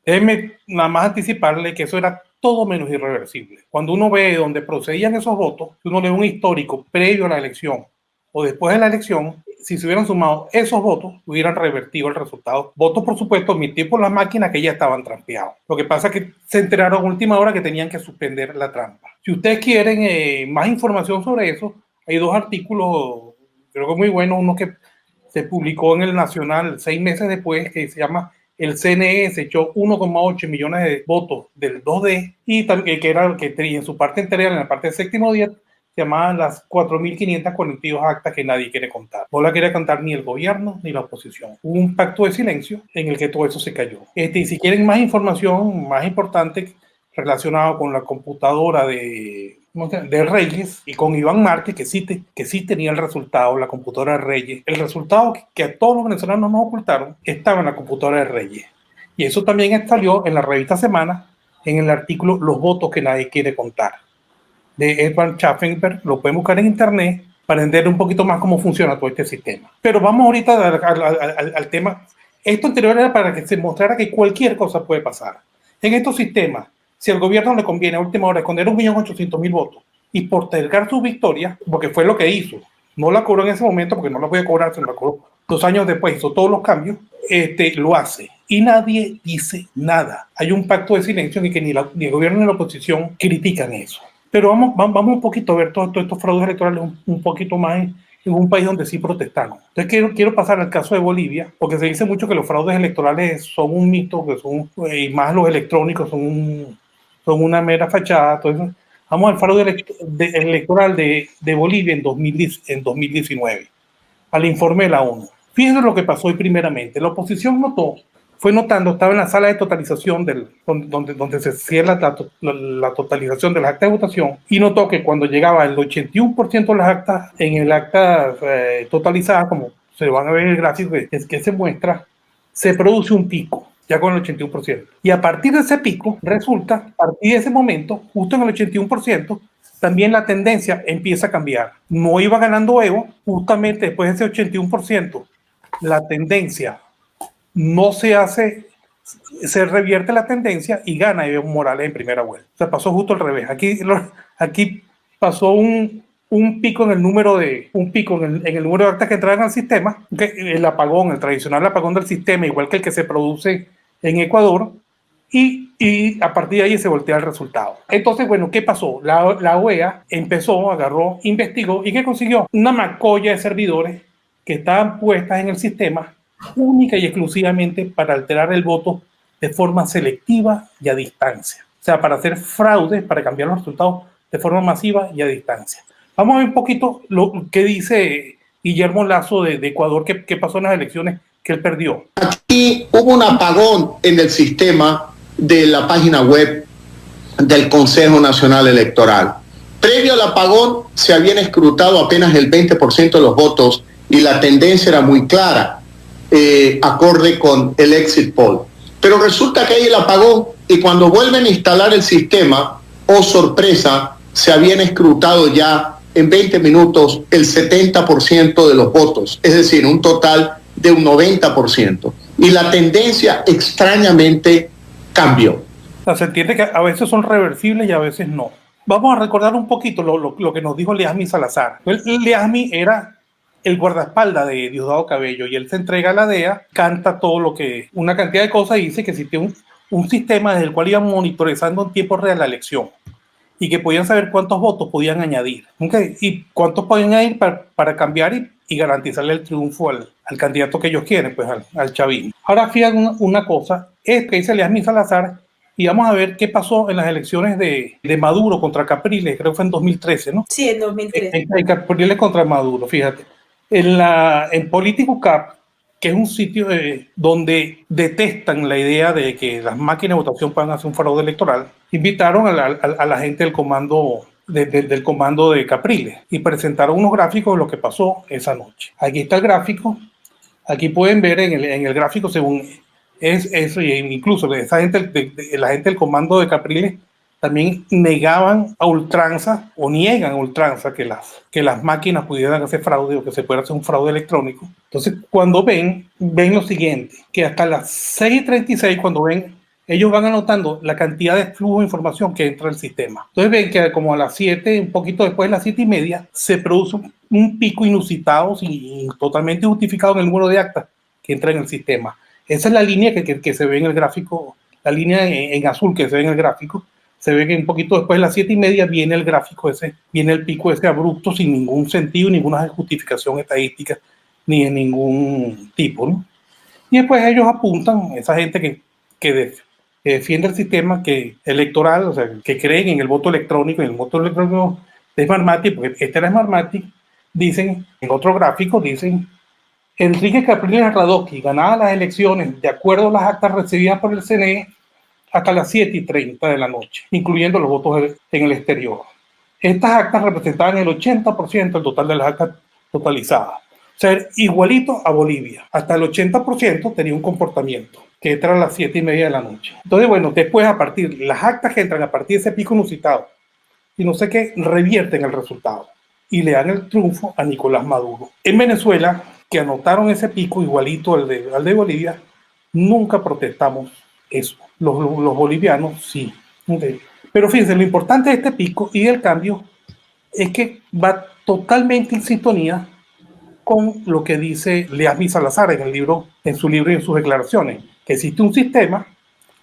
Déjenme nada más anticiparle que eso era todo menos irreversible. Cuando uno ve dónde procedían esos votos, uno lee un histórico previo a la elección o después de la elección, si se hubieran sumado esos votos, hubieran revertido el resultado. Votos, por supuesto, emitidos por las máquinas que ya estaban trampeados. Lo que pasa es que se enteraron a última hora que tenían que suspender la trampa. Si ustedes quieren más información sobre eso, hay dos artículos, creo que muy buenos, uno que se publicó en el Nacional 6 meses después, que se llama el CNE se echó 1,8 millones de votos del 2D y también que en su parte anterior, en la parte del séptimo día, se llamaban las 4.542 actas que nadie quiere contar. No la quiere contar ni el gobierno ni la oposición. Hubo un pacto de silencio en el que todo eso se cayó. Y si quieren más información, más importante, relacionado con la computadora de Reyes y con Iván Márquez, que sí tenía el resultado, la computadora de Reyes. El resultado que a todos los venezolanos nos ocultaron estaba en la computadora de Reyes. Y eso también salió en la revista Semana, en el artículo Los votos que nadie quiere contar, de Edward Schaffenberg. Lo pueden buscar en internet para entender un poquito más cómo funciona todo este sistema. Pero vamos ahorita al tema. Esto anterior era para que se mostrara que cualquier cosa puede pasar. En estos sistemas, si al gobierno le conviene a última hora esconder 1.800.000 votos y postergar su victoria, porque fue lo que hizo, no la cobró en ese momento porque no la voy a cobrar, se la cobró 2 años después, hizo todos los cambios, lo hace. Y nadie dice nada. Hay un pacto de silencio en el que ni el gobierno ni la oposición critican eso. Pero vamos un poquito a ver todos estos fraudes electorales un poquito más en un país donde sí protestaron. Entonces quiero pasar al caso de Bolivia, porque se dice mucho que los fraudes electorales son un mito, que son, y más los electrónicos son una mera fachada. Entonces, vamos al fraude electoral de Bolivia en 2019, al informe de la ONU. Fíjense lo que pasó hoy primeramente. La oposición fue notando, estaba en la sala de totalización donde se cierra la totalización de las actas de votación, y notó que cuando llegaba el 81% de las actas en el acta totalizada, como se van a ver en el gráfico que se muestra, se produce un pico ya con el 81%. Y a partir de ese pico, resulta, a partir de ese momento, justo en el 81%, también la tendencia empieza a cambiar. No iba ganando Evo, justamente después de ese 81%, la tendencia no se revierte la tendencia y gana Evo Morales en primera vuelta. O sea, pasó justo al revés. Aquí pasó un pico en el número de actas que entraban al sistema, el apagón, el tradicional apagón del sistema, igual que el que se produce en Ecuador, y a partir de ahí se voltea el resultado. Entonces, bueno, ¿qué pasó? La OEA agarró, investigó, y ¿qué consiguió? Una macolla de servidores que estaban puestas en el sistema única y exclusivamente para alterar el voto de forma selectiva y a distancia. O sea, para hacer fraudes, para cambiar los resultados de forma masiva y a distancia. Vamos a ver un poquito lo que dice Guillermo Lasso de Ecuador, que pasó en las elecciones que él perdió. Aquí hubo un apagón en el sistema de la página web del Consejo Nacional Electoral. Previo al apagón se habían escrutado apenas el 20% de los votos y la tendencia era muy clara, acorde con el exit poll. Pero resulta que hay el apagón y cuando vuelven a instalar el sistema, oh sorpresa, se habían escrutado ya en 20 minutos el 70% de los votos, es decir, un total de un 90%. Y la tendencia extrañamente cambió. O sea, se entiende que a veces son reversibles y a veces no. Vamos a recordar un poquito lo que nos dijo Leazmi Salazar. Leazmi era el guardaespaldas de Diosdado Cabello y él se entrega a la DEA, canta una cantidad de cosas y dice que existía un sistema desde el cual iban monitorizando en tiempo real la elección y que podían saber cuántos votos podían añadir, ¿okay? Y cuántos podían añadir para cambiar y garantizarle el triunfo al candidato que ellos quieren, pues al chavismo. Ahora fíjate una cosa, es que dice Leazmi Salazar, y vamos a ver qué pasó en las elecciones de Maduro contra Capriles, creo que fue en 2013, ¿no? Sí, en 2013. En Capriles contra Maduro, fíjate. En Politicocap, que es un sitio donde detestan la idea de que las máquinas de votación puedan hacer un fraude electoral, invitaron a la gente del comando de Capriles y presentaron unos gráficos de lo que pasó esa noche. Aquí está el gráfico. Aquí pueden ver en el gráfico según eso, incluso la gente del comando de Capriles también negaban a ultranza o niegan a ultranza que las máquinas pudieran hacer fraude o que se pudiera hacer un fraude electrónico. Entonces, cuando ven lo siguiente, que hasta las 6:36, cuando ellos van anotando la cantidad de flujo de información que entra al sistema. Entonces ven que como a las 7, un poquito después de las 7:30, se produce un pico inusitado y totalmente justificado en el número de actas que entra en el sistema. Esa es la línea que se ve en el gráfico, la línea en azul que se ve en el gráfico. Se ve que un poquito después de las 7:30 viene el gráfico viene el pico ese abrupto sin ningún sentido, ninguna justificación estadística, ni de ningún tipo, ¿no? Y después ellos apuntan, esa gente que defiende el sistema electoral, o sea, que creen en el voto electrónico, de Smartmatic, porque este era Smartmatic, dicen, en otro gráfico, dicen, Enrique Capriles Radosky ganaba las elecciones de acuerdo a las actas recibidas por el CNE hasta las 7:30 de la noche, incluyendo los votos en el exterior. Estas actas representaban el 80% del total de las actas totalizadas. O sea, igualito a Bolivia. Hasta el 80% tenía un comportamiento, que era a las 7:30 de la noche. Entonces, bueno, después las actas que entran a partir de ese pico inusitado, y no sé qué, revierten el resultado y le dan el triunfo a Nicolás Maduro. En Venezuela, que anotaron ese pico igualito al de Bolivia, nunca protestamos eso. Los bolivianos sí. Okay. Pero fíjense, lo importante de este pico y del cambio es que va totalmente en sintonía con lo que dice Leazmi Salazar en su libro y en sus declaraciones, que existe un sistema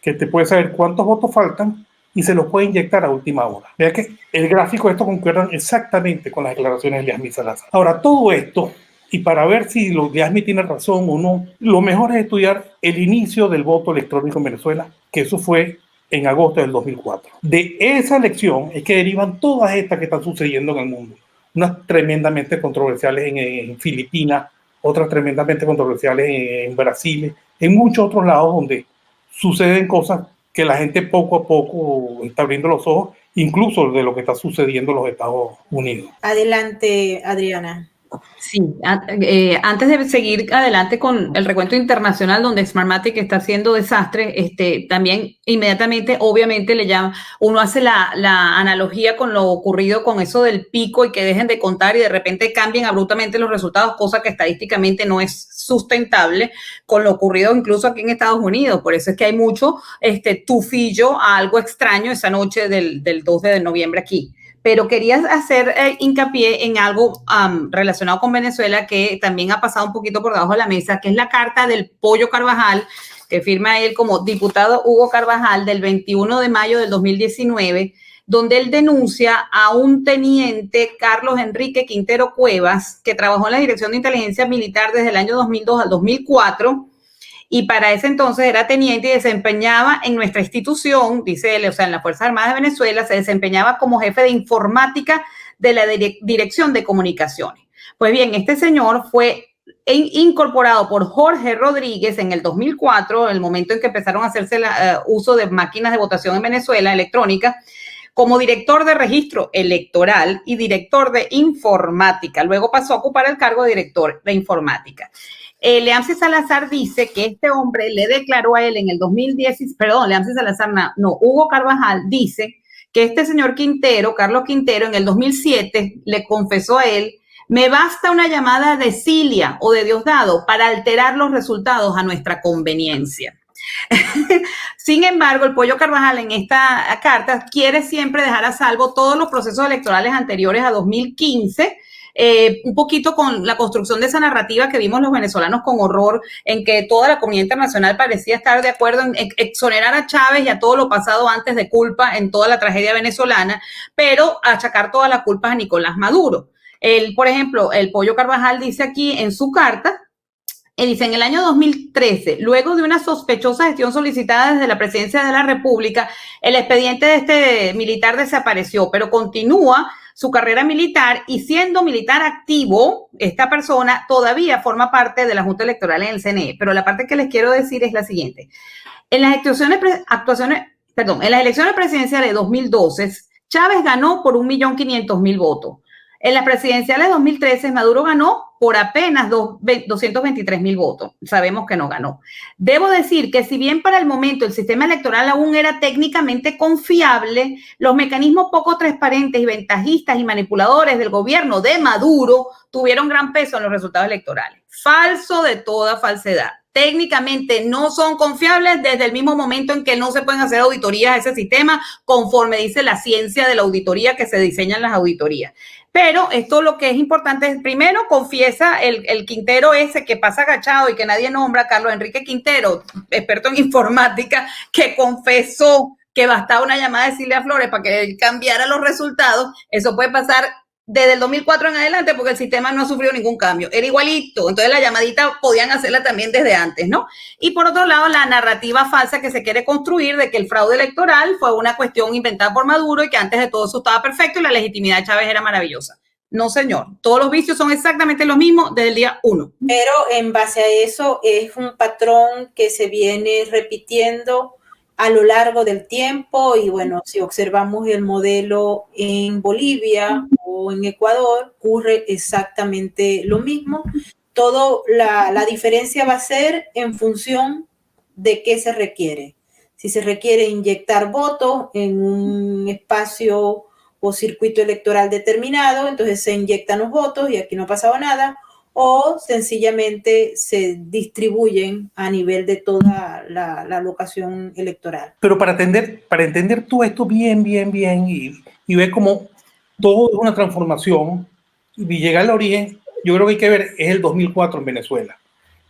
que te puede saber cuántos votos faltan y se los puede inyectar a última hora. Vea que el gráfico de esto concuerdan exactamente con las declaraciones de Leazmi Salazar. Ahora, todo esto, y para ver si Leazmi tiene razón o no, lo mejor es estudiar el inicio del voto electrónico en Venezuela, que eso fue en agosto del 2004. De esa elección es que derivan todas estas que están sucediendo en el mundo. Unas tremendamente controversiales en Filipinas, otras tremendamente controversiales en Brasil, en muchos otros lados donde suceden cosas que la gente poco a poco está abriendo los ojos, incluso de lo que está sucediendo en los Estados Unidos. Adelante, Adriana. Sí, antes de seguir adelante con el recuento internacional donde Smartmatic está haciendo desastre, también inmediatamente, obviamente, uno hace la analogía con lo ocurrido con eso del pico y que dejen de contar y de repente cambien abruptamente los resultados, cosa que estadísticamente no es sustentable con lo ocurrido incluso aquí en Estados Unidos. Por eso es que hay mucho tufillo a algo extraño esa noche del 12 de noviembre aquí. Pero quería hacer hincapié en algo relacionado con Venezuela que también ha pasado un poquito por debajo de la mesa, que es la carta del Pollo Carvajal, que firma él como diputado Hugo Carvajal del 21 de mayo del 2019, donde él denuncia a un teniente, Carlos Enrique Quintero Cuevas, que trabajó en la Dirección de Inteligencia Militar desde el año 2002 al 2004, y para ese entonces era teniente y desempeñaba en nuestra institución, dice él, o sea, en las Fuerzas Armadas de Venezuela, se desempeñaba como jefe de informática de la Dirección de Comunicaciones. Pues bien, este señor fue incorporado por Jorge Rodríguez en el 2004, el momento en que empezaron a hacerse uso de máquinas de votación en Venezuela, electrónicas, como director de registro electoral y director de informática. Luego pasó a ocupar el cargo de director de informática. Leazmi Salazar dice que este hombre le declaró a él en el 2010, Leazmi Salazar, Hugo Carvajal dice que este señor Quintero, Carlos Quintero, en el 2007 le confesó a él: me basta una llamada de Cilia o de Diosdado para alterar los resultados a nuestra conveniencia. Sin embargo, el Pollo Carvajal en esta carta quiere siempre dejar a salvo todos los procesos electorales anteriores a 2015, un poquito con la construcción de esa narrativa que vimos los venezolanos con horror, en que toda la comunidad internacional parecía estar de acuerdo en exonerar a Chávez y a todo lo pasado antes de culpa en toda la tragedia venezolana, pero achacar todas las culpas a Nicolás Maduro. Por ejemplo, el Pollo Carvajal dice aquí en su carta, dice: en el año 2013, luego de una sospechosa gestión solicitada desde la Presidencia de la República, el expediente de este militar desapareció, pero continúa su carrera militar y siendo militar activo, esta persona todavía forma parte de la Junta Electoral en el CNE. Pero la parte que les quiero decir es la siguiente. En las elecciones presidenciales de 2012, Chávez ganó por 1.500.000 votos. En las presidenciales de 2013, Maduro ganó por apenas 223.000 votos. Sabemos que no ganó. Debo decir que si bien para el momento el sistema electoral aún era técnicamente confiable, los mecanismos poco transparentes y ventajistas y manipuladores del gobierno de Maduro tuvieron gran peso en los resultados electorales. Falso de toda falsedad. Técnicamente no son confiables desde el mismo momento en que no se pueden hacer auditorías a ese sistema, conforme dice la ciencia de la auditoría que se diseñan las auditorías. Pero esto lo que es importante es, primero, confiesa el Quintero ese que pasa agachado y que nadie nombra, Carlos Enrique Quintero, experto en informática, que confesó que bastaba una llamada de Cilia Flores para que cambiara los resultados. Eso puede pasar desde el 2004 en adelante, porque el sistema no ha sufrido ningún cambio, era igualito, entonces la llamadita podían hacerla también desde antes, ¿no? Y por otro lado, la narrativa falsa que se quiere construir de que el fraude electoral fue una cuestión inventada por Maduro y que antes de todo eso estaba perfecto y la legitimidad de Chávez era maravillosa. No, señor, todos los vicios son exactamente los mismos desde el día 1. Pero en base a eso es un patrón que se viene repitiendo a lo largo del tiempo y bueno, si observamos el modelo en Bolivia o en Ecuador, ocurre exactamente lo mismo. La diferencia va a ser en función de qué se requiere. Si se requiere inyectar votos en un espacio o circuito electoral determinado, entonces se inyectan los votos y aquí no ha pasado nada, o sencillamente se distribuyen a nivel de toda la locación electoral. Pero para entender todo esto bien y ver cómo todo es una transformación y llegar al origen, yo creo que hay que ver es el 2004 en Venezuela,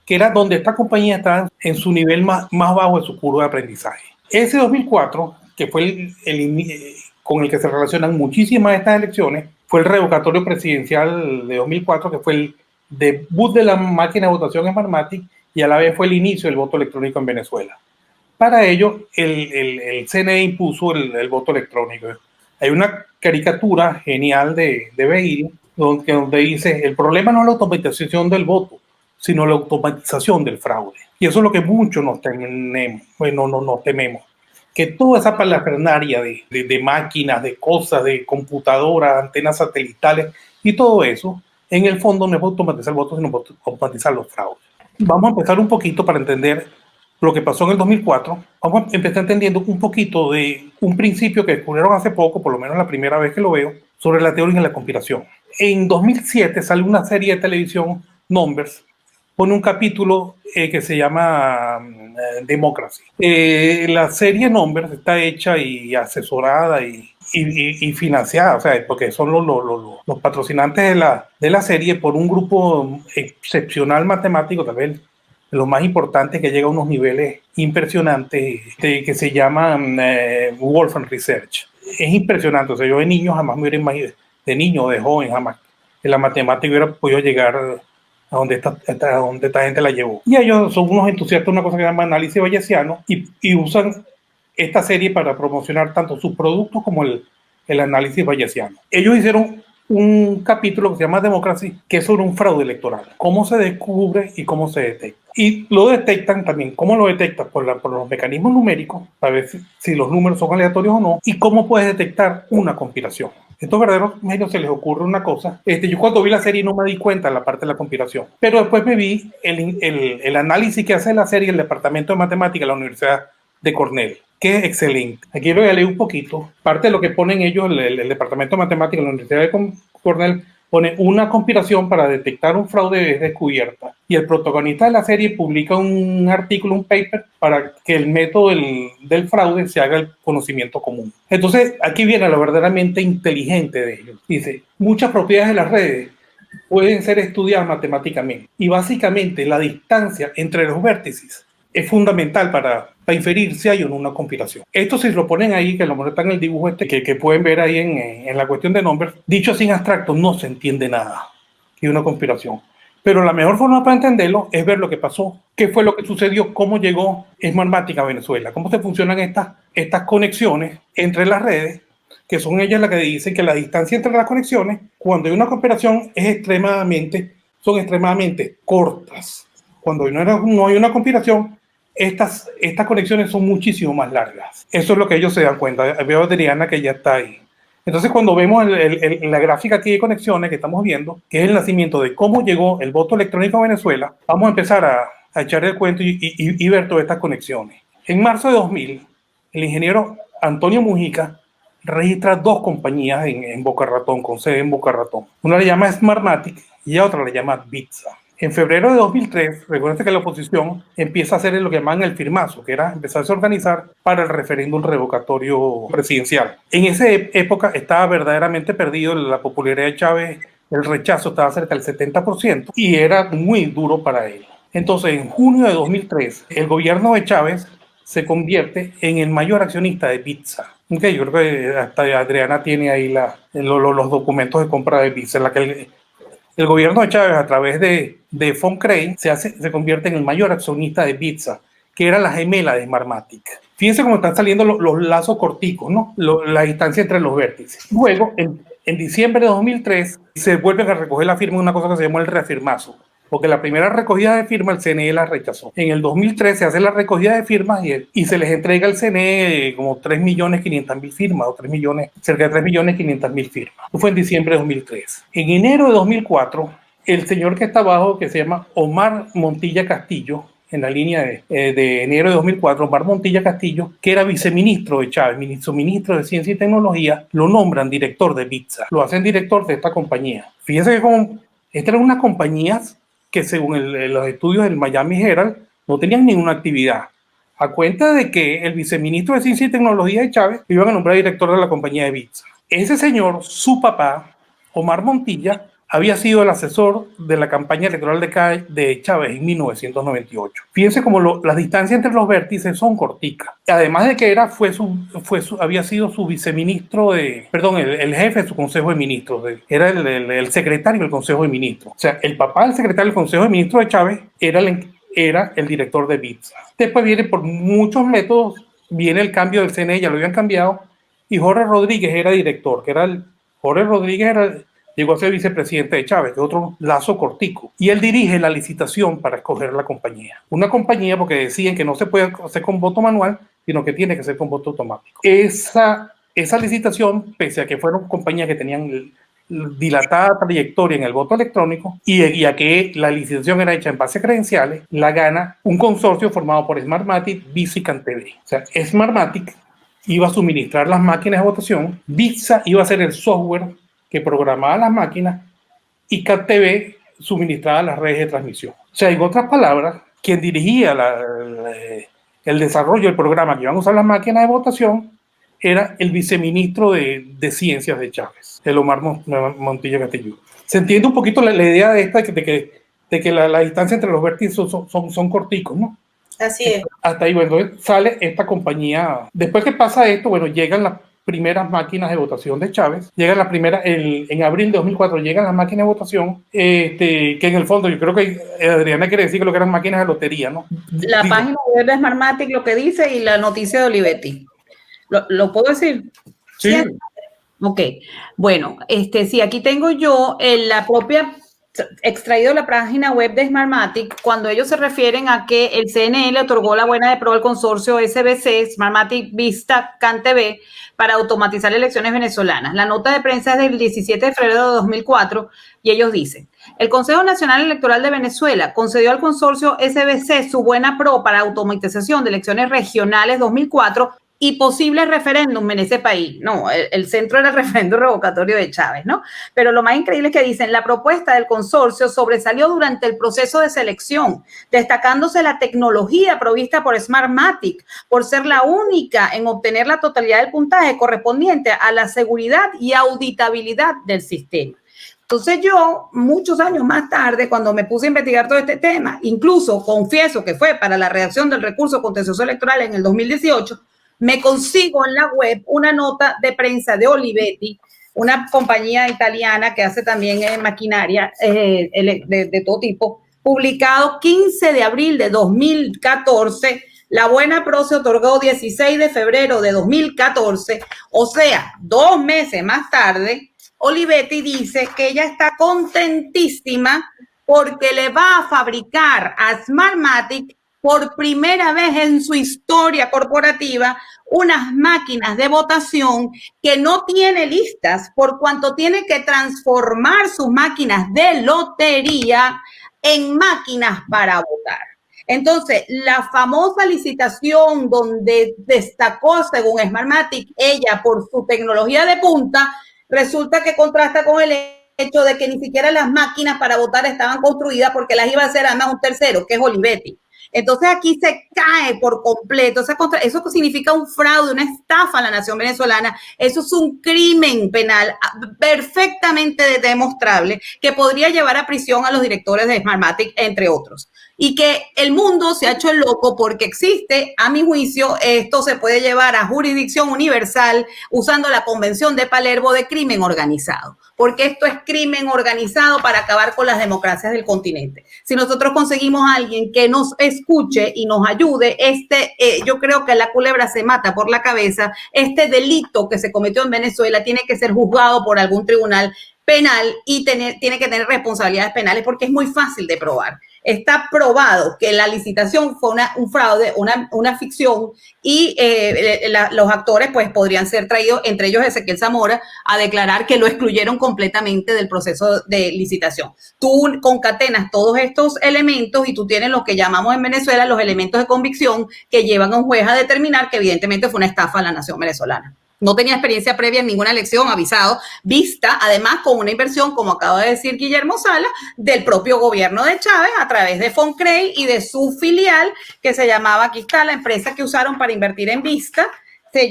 que era donde esta compañía estaba en su nivel más bajo de su curva de aprendizaje. Ese 2004, que fue con el que se relacionan muchísimas de estas elecciones, fue el revocatorio presidencial de 2004, que fue el debut de la máquina de votación en Smartmatic y a la vez fue el inicio del voto electrónico en Venezuela. Para ello, el CNE impuso el voto electrónico. Hay una caricatura genial de Beil donde dice, el problema no es la automatización del voto, sino la automatización del fraude. Y eso es lo que muchos nos tememos. Que toda esa parafernalia de máquinas, de cosas, de computadoras, antenas satelitales y todo eso, en el fondo no es automatizar el voto, sino automatizar los fraudes. Vamos a empezar un poquito para entender lo que pasó en el 2004. Vamos a empezar entendiendo un poquito de un principio que descubrieron hace poco, por lo menos la primera vez que lo veo, sobre la teoría de la conspiración. En 2007 sale una serie de televisión, Numbers, pone un capítulo que se llama Democracy. La serie Numbers está hecha y asesorada y financiada, o sea, porque son los patrocinantes de la serie por un grupo excepcional matemático, tal vez de los más importantes, que llega a unos niveles impresionantes, que se llaman Wolfram Research. Es impresionante, o sea, yo de niño jamás me hubiera imaginado, de niño o de joven jamás, que la matemática hubiera podido llegar a donde esta gente la llevó. Y ellos son unos entusiastas de una cosa que se llama análisis bayesiano y usan esta serie para promocionar tanto sus productos como el análisis bayesiano. Ellos hicieron un capítulo que se llama Democracy, que es sobre un fraude electoral, cómo se descubre y cómo se detecta. Y lo detectan también, cómo lo detectan por los mecanismos numéricos, para ver si los números son aleatorios o no, y cómo puedes detectar una conspiración. Estos verdaderos medios se les ocurre una cosa. Yo cuando vi la serie no me di cuenta de la parte de la conspiración, pero después me vi el análisis que hace la serie el Departamento de Matemática de la Universidad de Cornell, que es excelente. Aquí lo voy a leer un poquito. Parte de lo que ponen ellos, el Departamento de Matemática de la Universidad de Cornell, pone una conspiración para detectar un fraude descubierta. Y el protagonista de la serie publica un artículo, un paper, para que el método del fraude se haga el conocimiento común. Entonces, aquí viene lo verdaderamente inteligente de ellos. Dice, muchas propiedades de las redes pueden ser estudiadas matemáticamente. Y básicamente la distancia entre los vértices es fundamental para inferir si hay o no una conspiración. Esto si lo ponen ahí, que lo muestran en el dibujo que pueden ver ahí en la cuestión de Numbers, dicho así en abstracto, no se entiende nada de una conspiración. Pero la mejor forma para entenderlo es ver lo que pasó, qué fue lo que sucedió, cómo llegó Smartmatic a Venezuela, cómo se funcionan estas conexiones entre las redes, que son ellas las que dicen que la distancia entre las conexiones, cuando hay una conspiración, son extremadamente cortas. Cuando no hay una conspiración, estas conexiones son muchísimo más largas. Eso es lo que ellos se dan cuenta. Veo a Adriana que ya está ahí. Entonces, cuando vemos la gráfica aquí de conexiones que estamos viendo, que es el nacimiento de cómo llegó el voto electrónico a Venezuela, vamos a empezar a echar el cuento y ver todas estas conexiones. En marzo de 2000, el ingeniero Antonio Mujica registra 2 compañías en Boca Ratón, con sede en Boca Ratón. Una le llama Smartmatic y a otra le llama Bitsa. En febrero de 2003, recuerden que la oposición empieza a hacer lo que llaman el firmazo, que era empezarse a organizar para el referéndum revocatorio presidencial. En esa época estaba verdaderamente perdido la popularidad de Chávez, el rechazo estaba cerca del 70% y era muy duro para él. Entonces, en junio de 2003, el gobierno de Chávez se convierte en el mayor accionista de Bitsa. Okay, yo creo que hasta Adriana tiene ahí los documentos de compra de Bitsa, en la que el gobierno de Chávez, a través de Foncrey, se convierte en el mayor accionista de Bitsa, que era la gemela de Smartmatic. Fíjense cómo están saliendo los lazos corticos, ¿no? La distancia entre los vértices. Luego, en diciembre de 2003, se vuelven a recoger la firma de una cosa que se llama el reafirmazo, porque la primera recogida de firmas el CNE la rechazó. En el 2003 se hace la recogida de firmas y se les entrega al CNE como 3.500.000 firmas, o cerca de 3.500.000 firmas. Eso fue en diciembre de 2003. En enero de 2004, el señor que está abajo, que se llama Omar Montilla Castillo, en la línea de enero de 2004, Omar Montilla Castillo, que era viceministro de Chávez, ministro de Ciencia y Tecnología, lo nombran director de Bitsa, lo hacen director de esta compañía. Fíjense que como estas eran unas compañías que según los estudios del Miami Herald no tenían ninguna actividad, a cuenta de que el viceministro de Ciencia y Tecnología de Chávez lo iban a nombrar director de la compañía de Bitsa. Ese señor, su papá, Omar Montilla, había sido el asesor de la campaña electoral de Chávez en 1998. Fíjense cómo las distancias entre los vértices son corticas. Además de que había sido su viceministro el jefe de su consejo de ministros, era el secretario del consejo de ministros. O sea, el papá del secretario del consejo de ministros de Chávez era el director de Bitsa. Después viene, por muchos métodos, viene el cambio del CNE, ya lo habían cambiado, y Jorge Rodríguez era director, llegó a ser vicepresidente de Chávez, que es otro lazo cortico. Y él dirige la licitación para escoger la compañía. Una compañía porque decían que no se puede hacer con voto manual, sino que tiene que ser con voto automático. Esa licitación, pese a que fueron compañías que tenían dilatada trayectoria en el voto electrónico y a que la licitación era hecha en base a credenciales, la gana un consorcio formado por Smartmatic, Bitsa y CanTV. O sea, Smartmatic iba a suministrar las máquinas de votación, Bitsa iba a ser el software que programaba las máquinas y CanTV suministraba las redes de transmisión. O sea, en otras palabras, quien dirigía el desarrollo del programa que iban a usar las máquinas de votación era el viceministro de Ciencias de Chávez, el Omar Montilla Castillo. Se entiende un poquito la idea de esta de que la distancia entre los vértices son corticos, ¿no? Así es. Hasta ahí, bueno, sale esta compañía. Después que pasa esto, bueno, llegan las primeras máquinas de votación de Chávez. Llegan las primeras, en abril de 2004 llegan las máquinas de votación, que en el fondo yo creo que Adriana quiere decir que lo que eran máquinas de lotería, ¿no? La página web de Smartmatic lo que dice y la noticia de Olivetti. ¿Lo puedo decir? Sí. ¿Sí? Ok. Bueno, sí, aquí tengo yo la propia extraído de la página web de Smartmatic cuando ellos se refieren a que el CNE le otorgó la buena de prueba al consorcio SBC, Smartmatic Vista CanTV, para automatizar elecciones venezolanas. La nota de prensa es del 17 de febrero de 2004 y ellos dicen: el Consejo Nacional Electoral de Venezuela concedió al consorcio SBC su buena pro para automatización de elecciones regionales 2004 y posibles referéndum en ese país. No, el centro era el referéndum revocatorio de Chávez, ¿no? Pero lo más increíble es que dicen, la propuesta del consorcio sobresalió durante el proceso de selección, destacándose la tecnología provista por Smartmatic, por ser la única en obtener la totalidad del puntaje correspondiente a la seguridad y auditabilidad del sistema. Entonces yo, muchos años más tarde, cuando me puse a investigar todo este tema, incluso confieso que fue para la redacción del recurso contencioso electoral en el 2018, me consigo en la web una nota de prensa de Olivetti, una compañía italiana que hace también maquinaria de todo tipo, publicado 15 de abril de 2014. La buena pro se otorgó 16 de febrero de 2014, o sea, 2 meses más tarde. Olivetti dice que ella está contentísima porque le va a fabricar a Smartmatic por primera vez en su historia corporativa unas máquinas de votación que no tiene listas por cuanto tiene que transformar sus máquinas de lotería en máquinas para votar. Entonces, la famosa licitación donde destacó, según Smartmatic, ella por su tecnología de punta, resulta que contrasta con el hecho de que ni siquiera las máquinas para votar estaban construidas porque las iba a hacer además un tercero, que es Olivetti. Entonces aquí se cae por completo. Eso significa un fraude, una estafa a la nación venezolana. Eso es un crimen penal perfectamente demostrable que podría llevar a prisión a los directores de Smartmatic, entre otros. y que el mundo se ha hecho el loco porque existe, a mi juicio, esto se puede llevar a jurisdicción universal usando la Convención de Palermo de crimen organizado, porque esto es crimen organizado para acabar con las democracias del continente. Si nosotros conseguimos a alguien que nos escuche y nos ayude, yo creo que la culebra se mata por la cabeza. Este delito que se cometió en Venezuela tiene que ser juzgado por algún tribunal penal y tiene que tener responsabilidades penales porque es muy fácil de probar. Está probado que la licitación fue un fraude, una ficción, y los actores pues podrían ser traídos, entre ellos Ezequiel Zamora, a declarar que lo excluyeron completamente del proceso de licitación. Tú concatenas todos estos elementos y tú tienes lo que llamamos en Venezuela los elementos de convicción que llevan a un juez a determinar que evidentemente fue una estafa a la nación venezolana. No tenía experiencia previa en ninguna elección, avisado, vista además con una inversión, como acaba de decir Guillermo Sala, del propio gobierno de Chávez a través de Foncrey y de su filial que se llamaba, aquí está la empresa que usaron para invertir en Vista, ya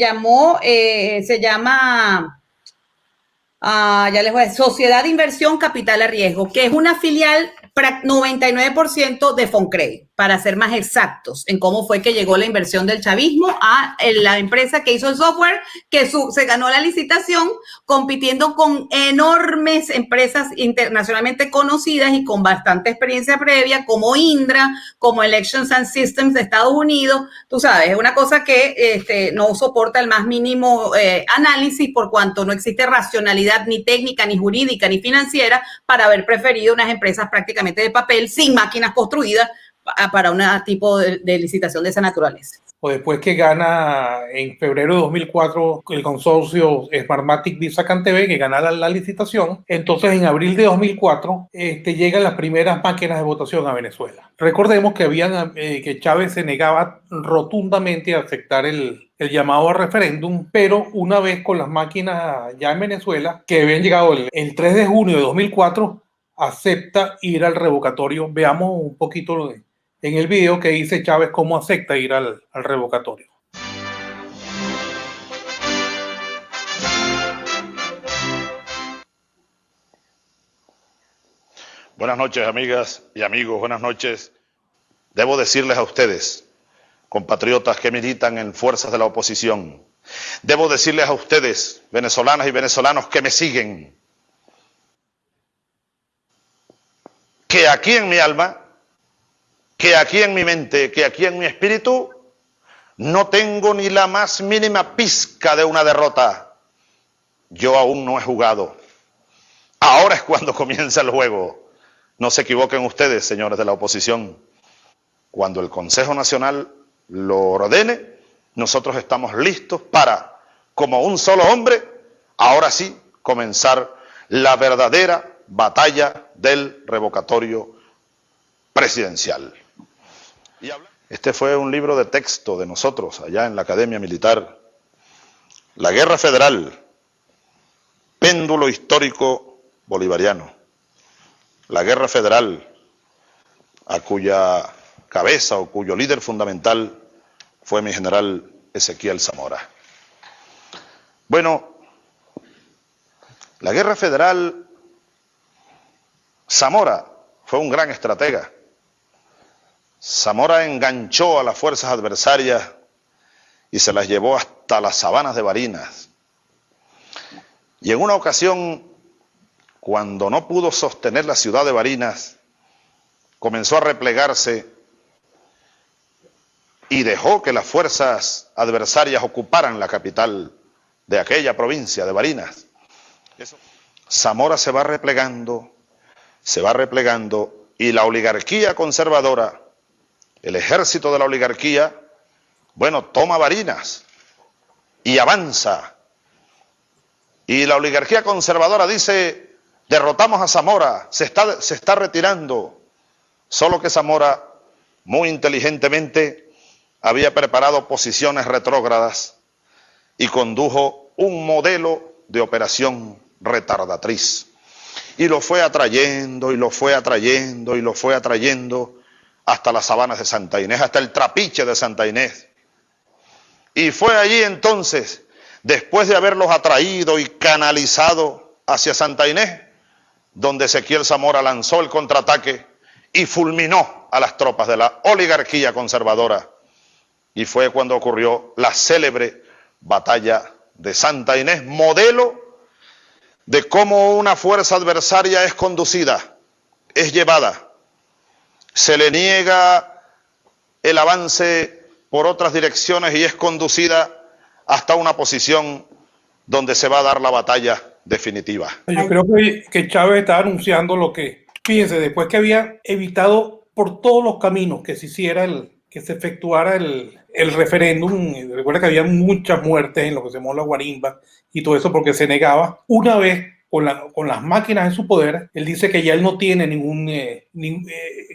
les voy a decir, Sociedad de Inversión Capital a Riesgo, que es una filial 99% de Foncrey, para ser más exactos en cómo fue que llegó la inversión del chavismo a la empresa que hizo el software, que se ganó la licitación compitiendo con enormes empresas internacionalmente conocidas y con bastante experiencia previa, como Indra, como Elections and Systems de Estados Unidos. Tú sabes, es una cosa que no soporta el más mínimo análisis, por cuanto no existe racionalidad ni técnica, ni jurídica, ni financiera para haber preferido unas empresas prácticamente de papel sin máquinas construidas para un tipo de licitación de esa naturaleza. O después que gana en febrero de 2004 el consorcio Smartmatic Visa CanTV, que gana la licitación, entonces en abril de 2004 llegan las primeras máquinas de votación a Venezuela. Recordemos que que Chávez se negaba rotundamente a aceptar el llamado a referéndum, pero una vez con las máquinas ya en Venezuela, que habían llegado el 3 de junio de 2004, acepta ir al revocatorio. Veamos un poquito en el video que dice Chávez cómo acepta ir al revocatorio. Buenas noches, amigas y amigos, buenas noches. Debo decirles a ustedes, compatriotas que militan en fuerzas de la oposición, debo decirles a ustedes, venezolanas y venezolanos que me siguen, que aquí en mi alma, que aquí en mi mente, que aquí en mi espíritu, no tengo ni la más mínima pizca de una derrota. Yo aún no he jugado. Ahora es cuando comienza el juego. No se equivoquen ustedes, señores de la oposición. Cuando el Consejo Nacional lo ordene, nosotros estamos listos para, como un solo hombre, ahora sí, comenzar la verdadera batalla del revocatorio presidencial. Este fue un libro de texto de nosotros allá en la Academia Militar. La Guerra Federal, péndulo histórico bolivariano. La Guerra Federal, a cuya cabeza o cuyo líder fundamental fue mi general Ezequiel Zamora. Bueno, la Guerra Federal, Zamora fue un gran estratega. Zamora enganchó a las fuerzas adversarias y se las llevó hasta las sabanas de Barinas. Y en una ocasión, cuando no pudo sostener la ciudad de Barinas, comenzó a replegarse y dejó que las fuerzas adversarias ocuparan la capital de aquella provincia de Barinas. Zamora se va replegando y la oligarquía conservadora, el ejército de la oligarquía, bueno, toma Barinas y avanza. Y la oligarquía conservadora dice, derrotamos a Zamora, se está retirando. Solo que Zamora, muy inteligentemente, había preparado posiciones retrógradas y condujo un modelo de operación retardatriz. Y lo fue atrayendo, y lo fue atrayendo, y lo fue atrayendo hasta las sabanas de Santa Inés, hasta el trapiche de Santa Inés. Y fue allí entonces, después de haberlos atraído y canalizado hacia Santa Inés, donde Ezequiel Zamora lanzó el contraataque y fulminó a las tropas de la oligarquía conservadora. Y fue cuando ocurrió la célebre batalla de Santa Inés, modelo de cómo una fuerza adversaria es conducida, es llevada, se le niega el avance por otras direcciones y es conducida hasta una posición donde se va a dar la batalla definitiva. Yo creo que Chávez está anunciando lo que, fíjense, después que había evitado por todos los caminos que se hiciera que se efectuara el referéndum. Recuerda que había muchas muertes en lo que se llamó la guarimba y todo eso porque se negaba. Una vez con las máquinas en su poder, él dice que ya él no tiene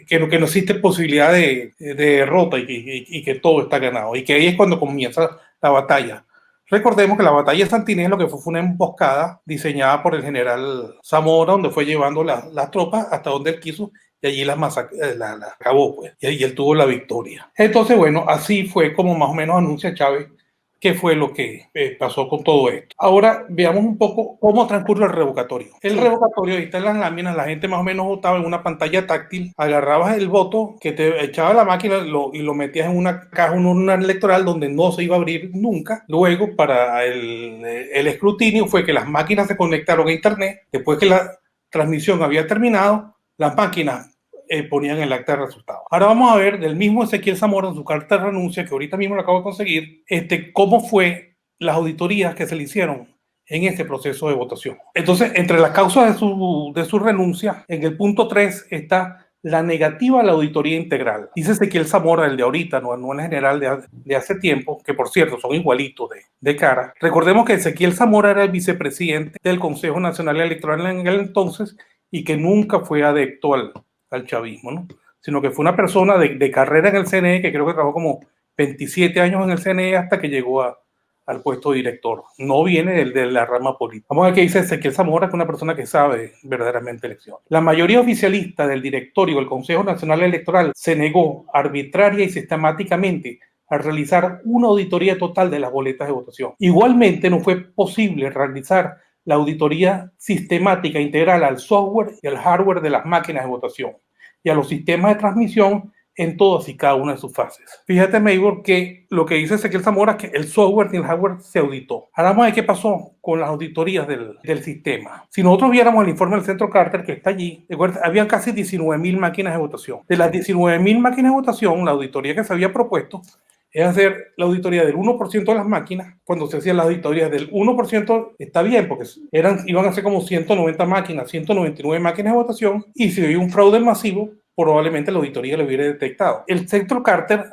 que no existe posibilidad de derrota y que todo está ganado, y que ahí es cuando comienza la batalla. Recordemos que la batalla de Santa Inés lo que fue una emboscada diseñada por el general Zamora, donde fue llevando las tropas hasta donde él quiso, y allí las acabó, pues, y él tuvo la victoria. Entonces, bueno, así fue como más o menos anuncia Chávez qué fue lo que pasó con todo esto. Ahora veamos un poco cómo transcurre el revocatorio. El revocatorio, ahí está en las láminas, la gente más o menos votaba en una pantalla táctil, agarrabas el voto que te echaba la máquina y lo metías en una caja, una urna electoral donde no se iba a abrir nunca. Luego, para el escrutinio, fue que las máquinas se conectaron a internet. Después que la transmisión había terminado, las máquinas ponían el acta de resultados. Ahora vamos a ver del mismo Ezequiel Zamora en su carta de renuncia, que ahorita mismo lo acabo de conseguir, cómo fue las auditorías que se le hicieron en este proceso de votación. Entonces, entre las causas de su renuncia, en el punto 3 está la negativa a la auditoría integral. Dice Ezequiel Zamora, el de ahorita, no el general de hace tiempo, que por cierto son igualitos de cara. Recordemos que Ezequiel Zamora era el vicepresidente del Consejo Nacional Electoral en aquel entonces y que nunca fue adepto al chavismo, ¿no? Sino que fue una persona de carrera en el CNE, que creo que trabajó como 27 años en el CNE hasta que llegó al puesto de director. No viene de la rama política. Vamos a ver qué dice Ezequiel Zamora, que es una persona que sabe verdaderamente elecciones. La mayoría oficialista del directorio del Consejo Nacional Electoral se negó arbitraria y sistemáticamente a realizar una auditoría total de las boletas de votación. Igualmente, no fue posible realizar la auditoría sistemática integral al software y al hardware de las máquinas de votación y a los sistemas de transmisión en todas y cada una de sus fases. Fíjate, Maybor, que lo que dice Ezequiel Zamora es que el software y el hardware se auditó. Ahora vamos a ver qué pasó con las auditorías del sistema. Si nosotros viéramos el informe del Centro Carter, que está allí, había casi 19.000 máquinas de votación. De las 19.000 máquinas de votación, la auditoría que se había propuesto es hacer la auditoría del 1% de las máquinas. Cuando se hacían las auditorías del 1% está bien, porque iban a ser como 190 máquinas, 199 máquinas de votación, y si había un fraude masivo, probablemente la auditoría lo hubiera detectado. El Centro Carter,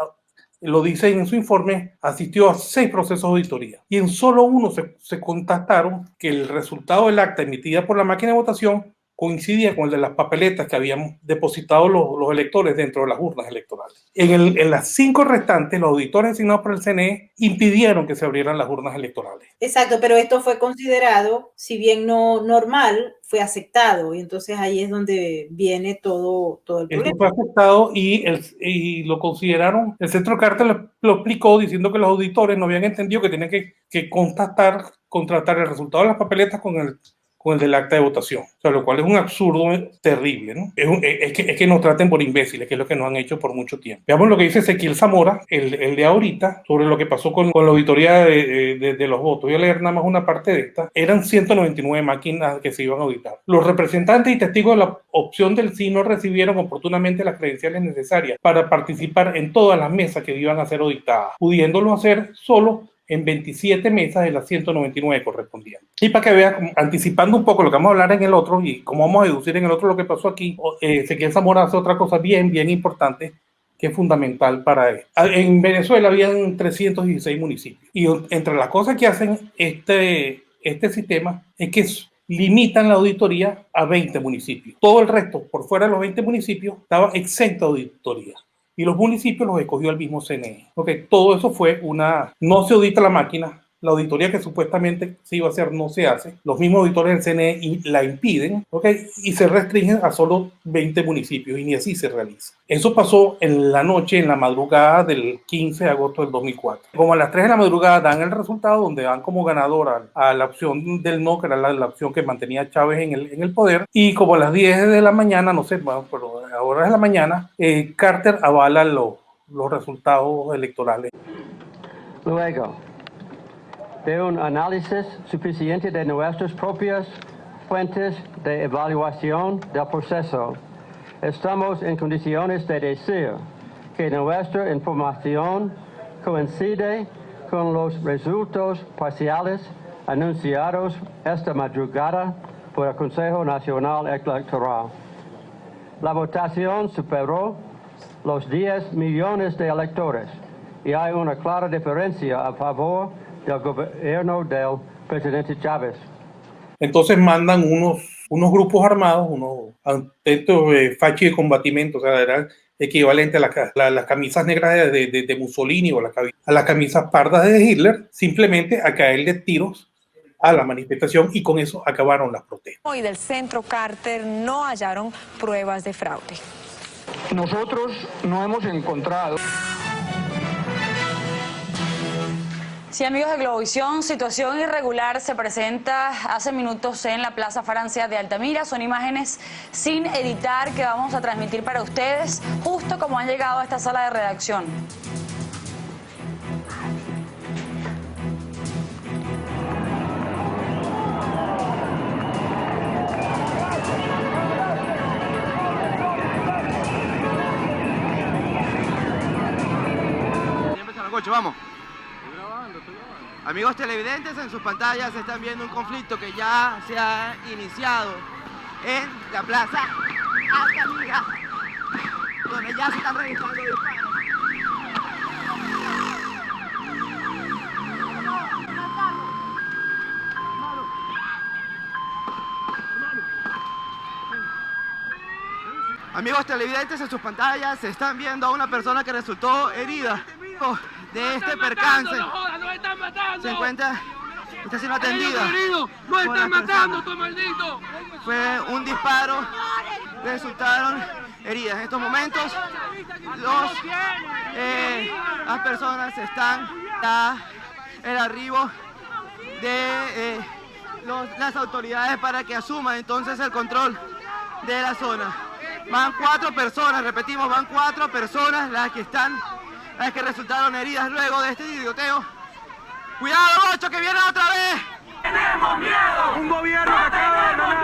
lo dice en su informe, asistió a 6 procesos de auditoría y en solo uno se constataron que el resultado del acta emitida por la máquina de votación coincidía con el de las papeletas que habían depositado los electores dentro de las urnas electorales. En las 5 restantes, los auditores asignados por el CNE impidieron que se abrieran las urnas electorales. Exacto, pero esto fue considerado, si bien no normal, fue aceptado, y entonces ahí es donde viene todo el problema. Esto fue aceptado y lo consideraron, el Centro Carter lo explicó diciendo que los auditores no habían entendido que tenían que contratar el resultado de las papeletas con el del acta de votación, o sea, lo cual es un absurdo terrible, ¿no? Es que nos traten por imbéciles, que es lo que nos han hecho por mucho tiempo. Veamos lo que dice Ezequiel Zamora, el de ahorita, sobre lo que pasó con la auditoría de los votos. Voy a leer nada más una parte de esta. Eran 199 máquinas que se iban a auditar. Los representantes y testigos de la opción del sí no recibieron oportunamente las credenciales necesarias para participar en todas las mesas que iban a ser auditadas, pudiéndolo hacer solo en 27 mesas de las 199 correspondientes. Y para que veas, anticipando un poco lo que vamos a hablar en el otro y cómo vamos a deducir en el otro lo que pasó aquí, Ezequiel Zamora hace otra cosa bien importante que es fundamental para él. En Venezuela habían 316 municipios y entre las cosas que hacen este sistema es que limitan la auditoría a 20 municipios. Todo el resto, por fuera de los 20 municipios, estaba exento de auditoría. Y los municipios los escogió el mismo CNE. Okay, todo eso fue no se audita la máquina, la auditoría que supuestamente se iba a hacer no se hace, los mismos auditores del CNE la impiden, okay, y se restringen a solo 20 municipios y ni así se realiza. Eso pasó en la noche, en la madrugada del 15 de agosto del 2004. Como a las 3 de la madrugada dan el resultado donde dan como ganadora a la opción del no, que era la opción que mantenía Chávez en el poder, y como a las 10 de la mañana, no sé, pero a horas de la mañana, Carter avala los resultados electorales. Luego de un análisis suficiente de nuestras propias fuentes de evaluación del proceso, estamos en condiciones de decir que nuestra información coincide con los resultados parciales anunciados esta madrugada por el Consejo Nacional Electoral. La votación superó los 10 millones de electores y hay una clara diferencia a favor del gobierno del presidente Chávez. Entonces mandan unos grupos armados, unos intentos de fachi de combatimiento, o sea, eran equivalente a las camisas negras de Mussolini o a las camisas pardas de Hitler, simplemente a caerle tiros a la manifestación, y con eso acabaron las protestas. Hoy del centro Carter no hallaron pruebas de fraude. Nosotros no hemos encontrado. Sí, amigos de Globovisión, situación irregular se presenta hace minutos en la Plaza Francia de Altamira. Son imágenes sin editar que vamos a transmitir para ustedes, justo como han llegado a esta sala de redacción. Vamos. Amigos televidentes, en sus pantallas están viendo un conflicto que ya se ha iniciado en la Plaza Altamira, donde ya se están registrando disparos. Amigos televidentes, en sus pantallas se están viendo a una persona que resultó herida de este percance. Se encuentra, está siendo atendida. ¡No están matando, tu maldito! Fue un disparo, resultaron heridas. En estos momentos las personas están el arribo de las autoridades para que asuman entonces el control de la zona. Van 4 personas, repetimos, van 4 personas las que resultaron heridas luego de este tiroteo. ¡Cuidado, Bocho, que vienen otra vez! ¡Tenemos miedo! ¡Un gobierno que acaba de ganar!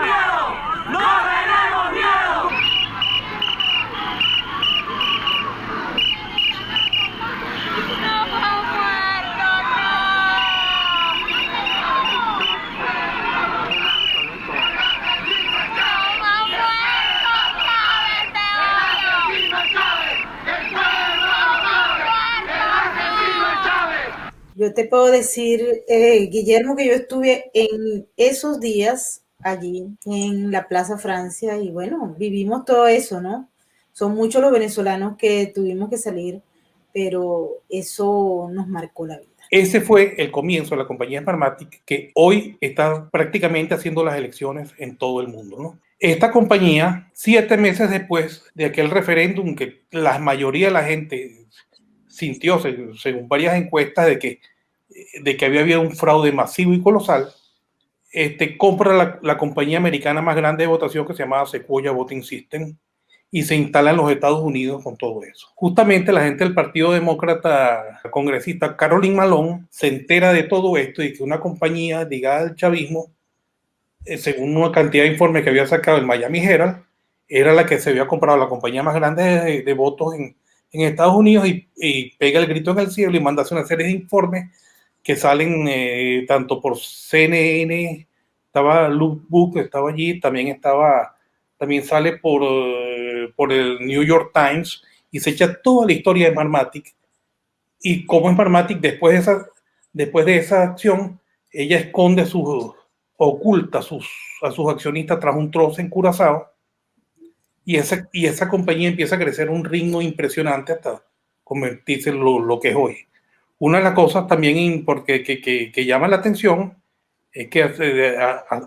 ¡No tenemos miedo! Yo te puedo decir, Guillermo, que yo estuve en esos días allí en la Plaza Francia y bueno, vivimos todo eso, ¿no? Son muchos los venezolanos que tuvimos que salir, pero eso nos marcó la vida. Ese fue el comienzo de la compañía Smartmatic, que hoy está prácticamente haciendo las elecciones en todo el mundo, ¿no? Esta compañía, 7 meses después de aquel referéndum que la mayoría de la gente sintió, según varias encuestas, de que había habido un fraude masivo y colosal, compra la compañía americana más grande de votación, que se llamaba Sequoia Voting System, y se instala en los Estados Unidos con todo eso. Justamente la gente del Partido Demócrata, congresista Caroline Malone, se entera de todo esto y que una compañía ligada al chavismo, según una cantidad de informes que había sacado el Miami Herald, era la que se había comprado la compañía más grande de votos en Estados Unidos, y pega el grito en el cielo y manda hacer una serie de informes que salen tanto por CNN, estaba Luke Book, estaba allí, también sale por el New York Times, y se echa toda la historia de Smartmatic y cómo Smartmatic después de esa acción, ella oculta a sus accionistas tras un trozo en Curazao, y esa compañía empieza a crecer un ritmo impresionante hasta convertirse en lo que es hoy. Una de las cosas también que llama la atención es que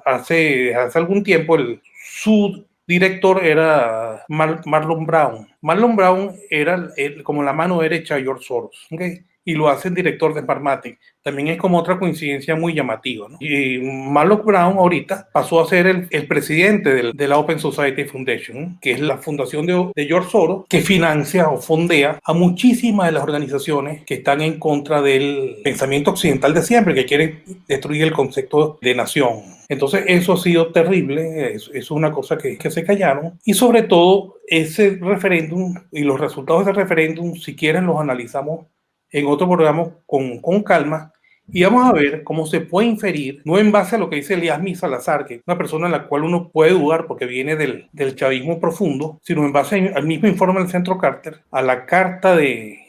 hace algún tiempo su director era Marlon Brown. Marlon Brown era como la mano derecha de George Soros, ¿okay? y lo hacen director de Smartmatic. También es como otra coincidencia muy llamativa, ¿no? Y Malloch Brown ahorita pasó a ser el presidente de la Open Society Foundation, que es la fundación de George Soros, que financia o fondea a muchísimas de las organizaciones que están en contra del pensamiento occidental de siempre, que quieren destruir el concepto de nación. Entonces eso ha sido terrible, es una cosa que se callaron, y sobre todo ese referéndum y los resultados de ese referéndum, si quieren los analizamos en otro programa con calma, y vamos a ver cómo se puede inferir, no en base a lo que dice Eliasmi Salazar, que es una persona en la cual uno puede dudar porque viene del chavismo profundo, sino en base al mismo informe del Centro Carter, a la carta de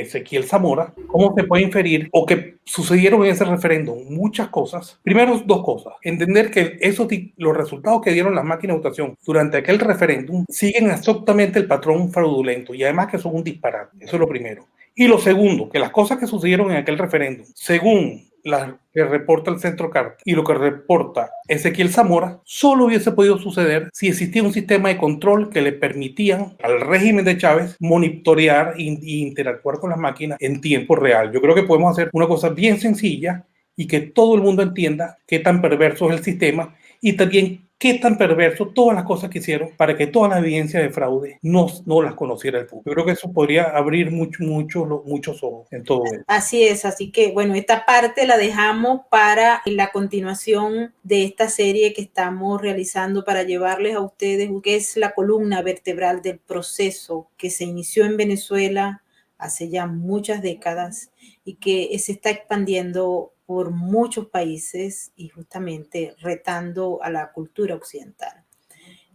Ezequiel Zamora, cómo se puede inferir o que sucedieron en ese referéndum muchas cosas. Primero, dos cosas. Entender que los resultados que dieron las máquinas de votación durante aquel referéndum siguen exactamente el patrón fraudulento y además que son un disparate. Eso es lo primero. Y lo segundo, que las cosas que sucedieron en aquel referéndum, según la que reporta el Centro Carter y lo que reporta Ezequiel Zamora, solo hubiese podido suceder si existía un sistema de control que le permitían al régimen de Chávez monitorear e interactuar con las máquinas en tiempo real. Yo creo que podemos hacer una cosa bien sencilla y que todo el mundo entienda qué tan perverso es el sistema y también qué tan perverso todas las cosas que hicieron para que toda la evidencia de fraude no las conociera el público. Yo creo que eso podría abrir muchos ojos en todo esto. Así es, así que bueno, esta parte la dejamos para la continuación de esta serie que estamos realizando para llevarles a ustedes, que es la columna vertebral del proceso que se inició en Venezuela hace ya muchas décadas y que se está expandiendo por muchos países y justamente retando a la cultura occidental.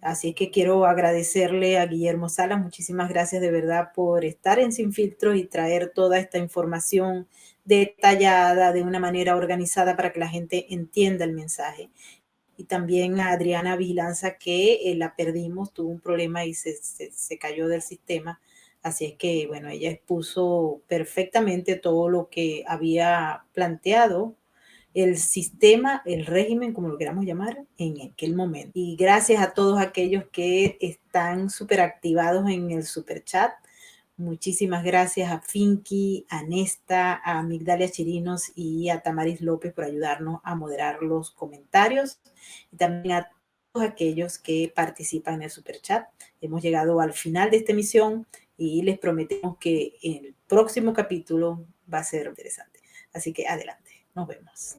Así que quiero agradecerle a Guillermo Salas, muchísimas gracias de verdad por estar en Sin Filtros y traer toda esta información detallada de una manera organizada para que la gente entienda el mensaje. Y también a Adriana Vigilanza, que la perdimos, tuvo un problema y se cayó del sistema. Así es que, bueno, ella expuso perfectamente todo lo que había planteado el sistema, el régimen, como lo queramos llamar, en aquel momento. Y gracias a todos aquellos que están súper activados en el super chat. Muchísimas gracias a Finky, a Nesta, a Migdalia Chirinos y a Tamaris López por ayudarnos a moderar los comentarios. Y también a todos aquellos que participan en el super chat. Hemos llegado al final de esta emisión y les prometemos que el próximo capítulo va a ser interesante. Así que adelante, nos vemos.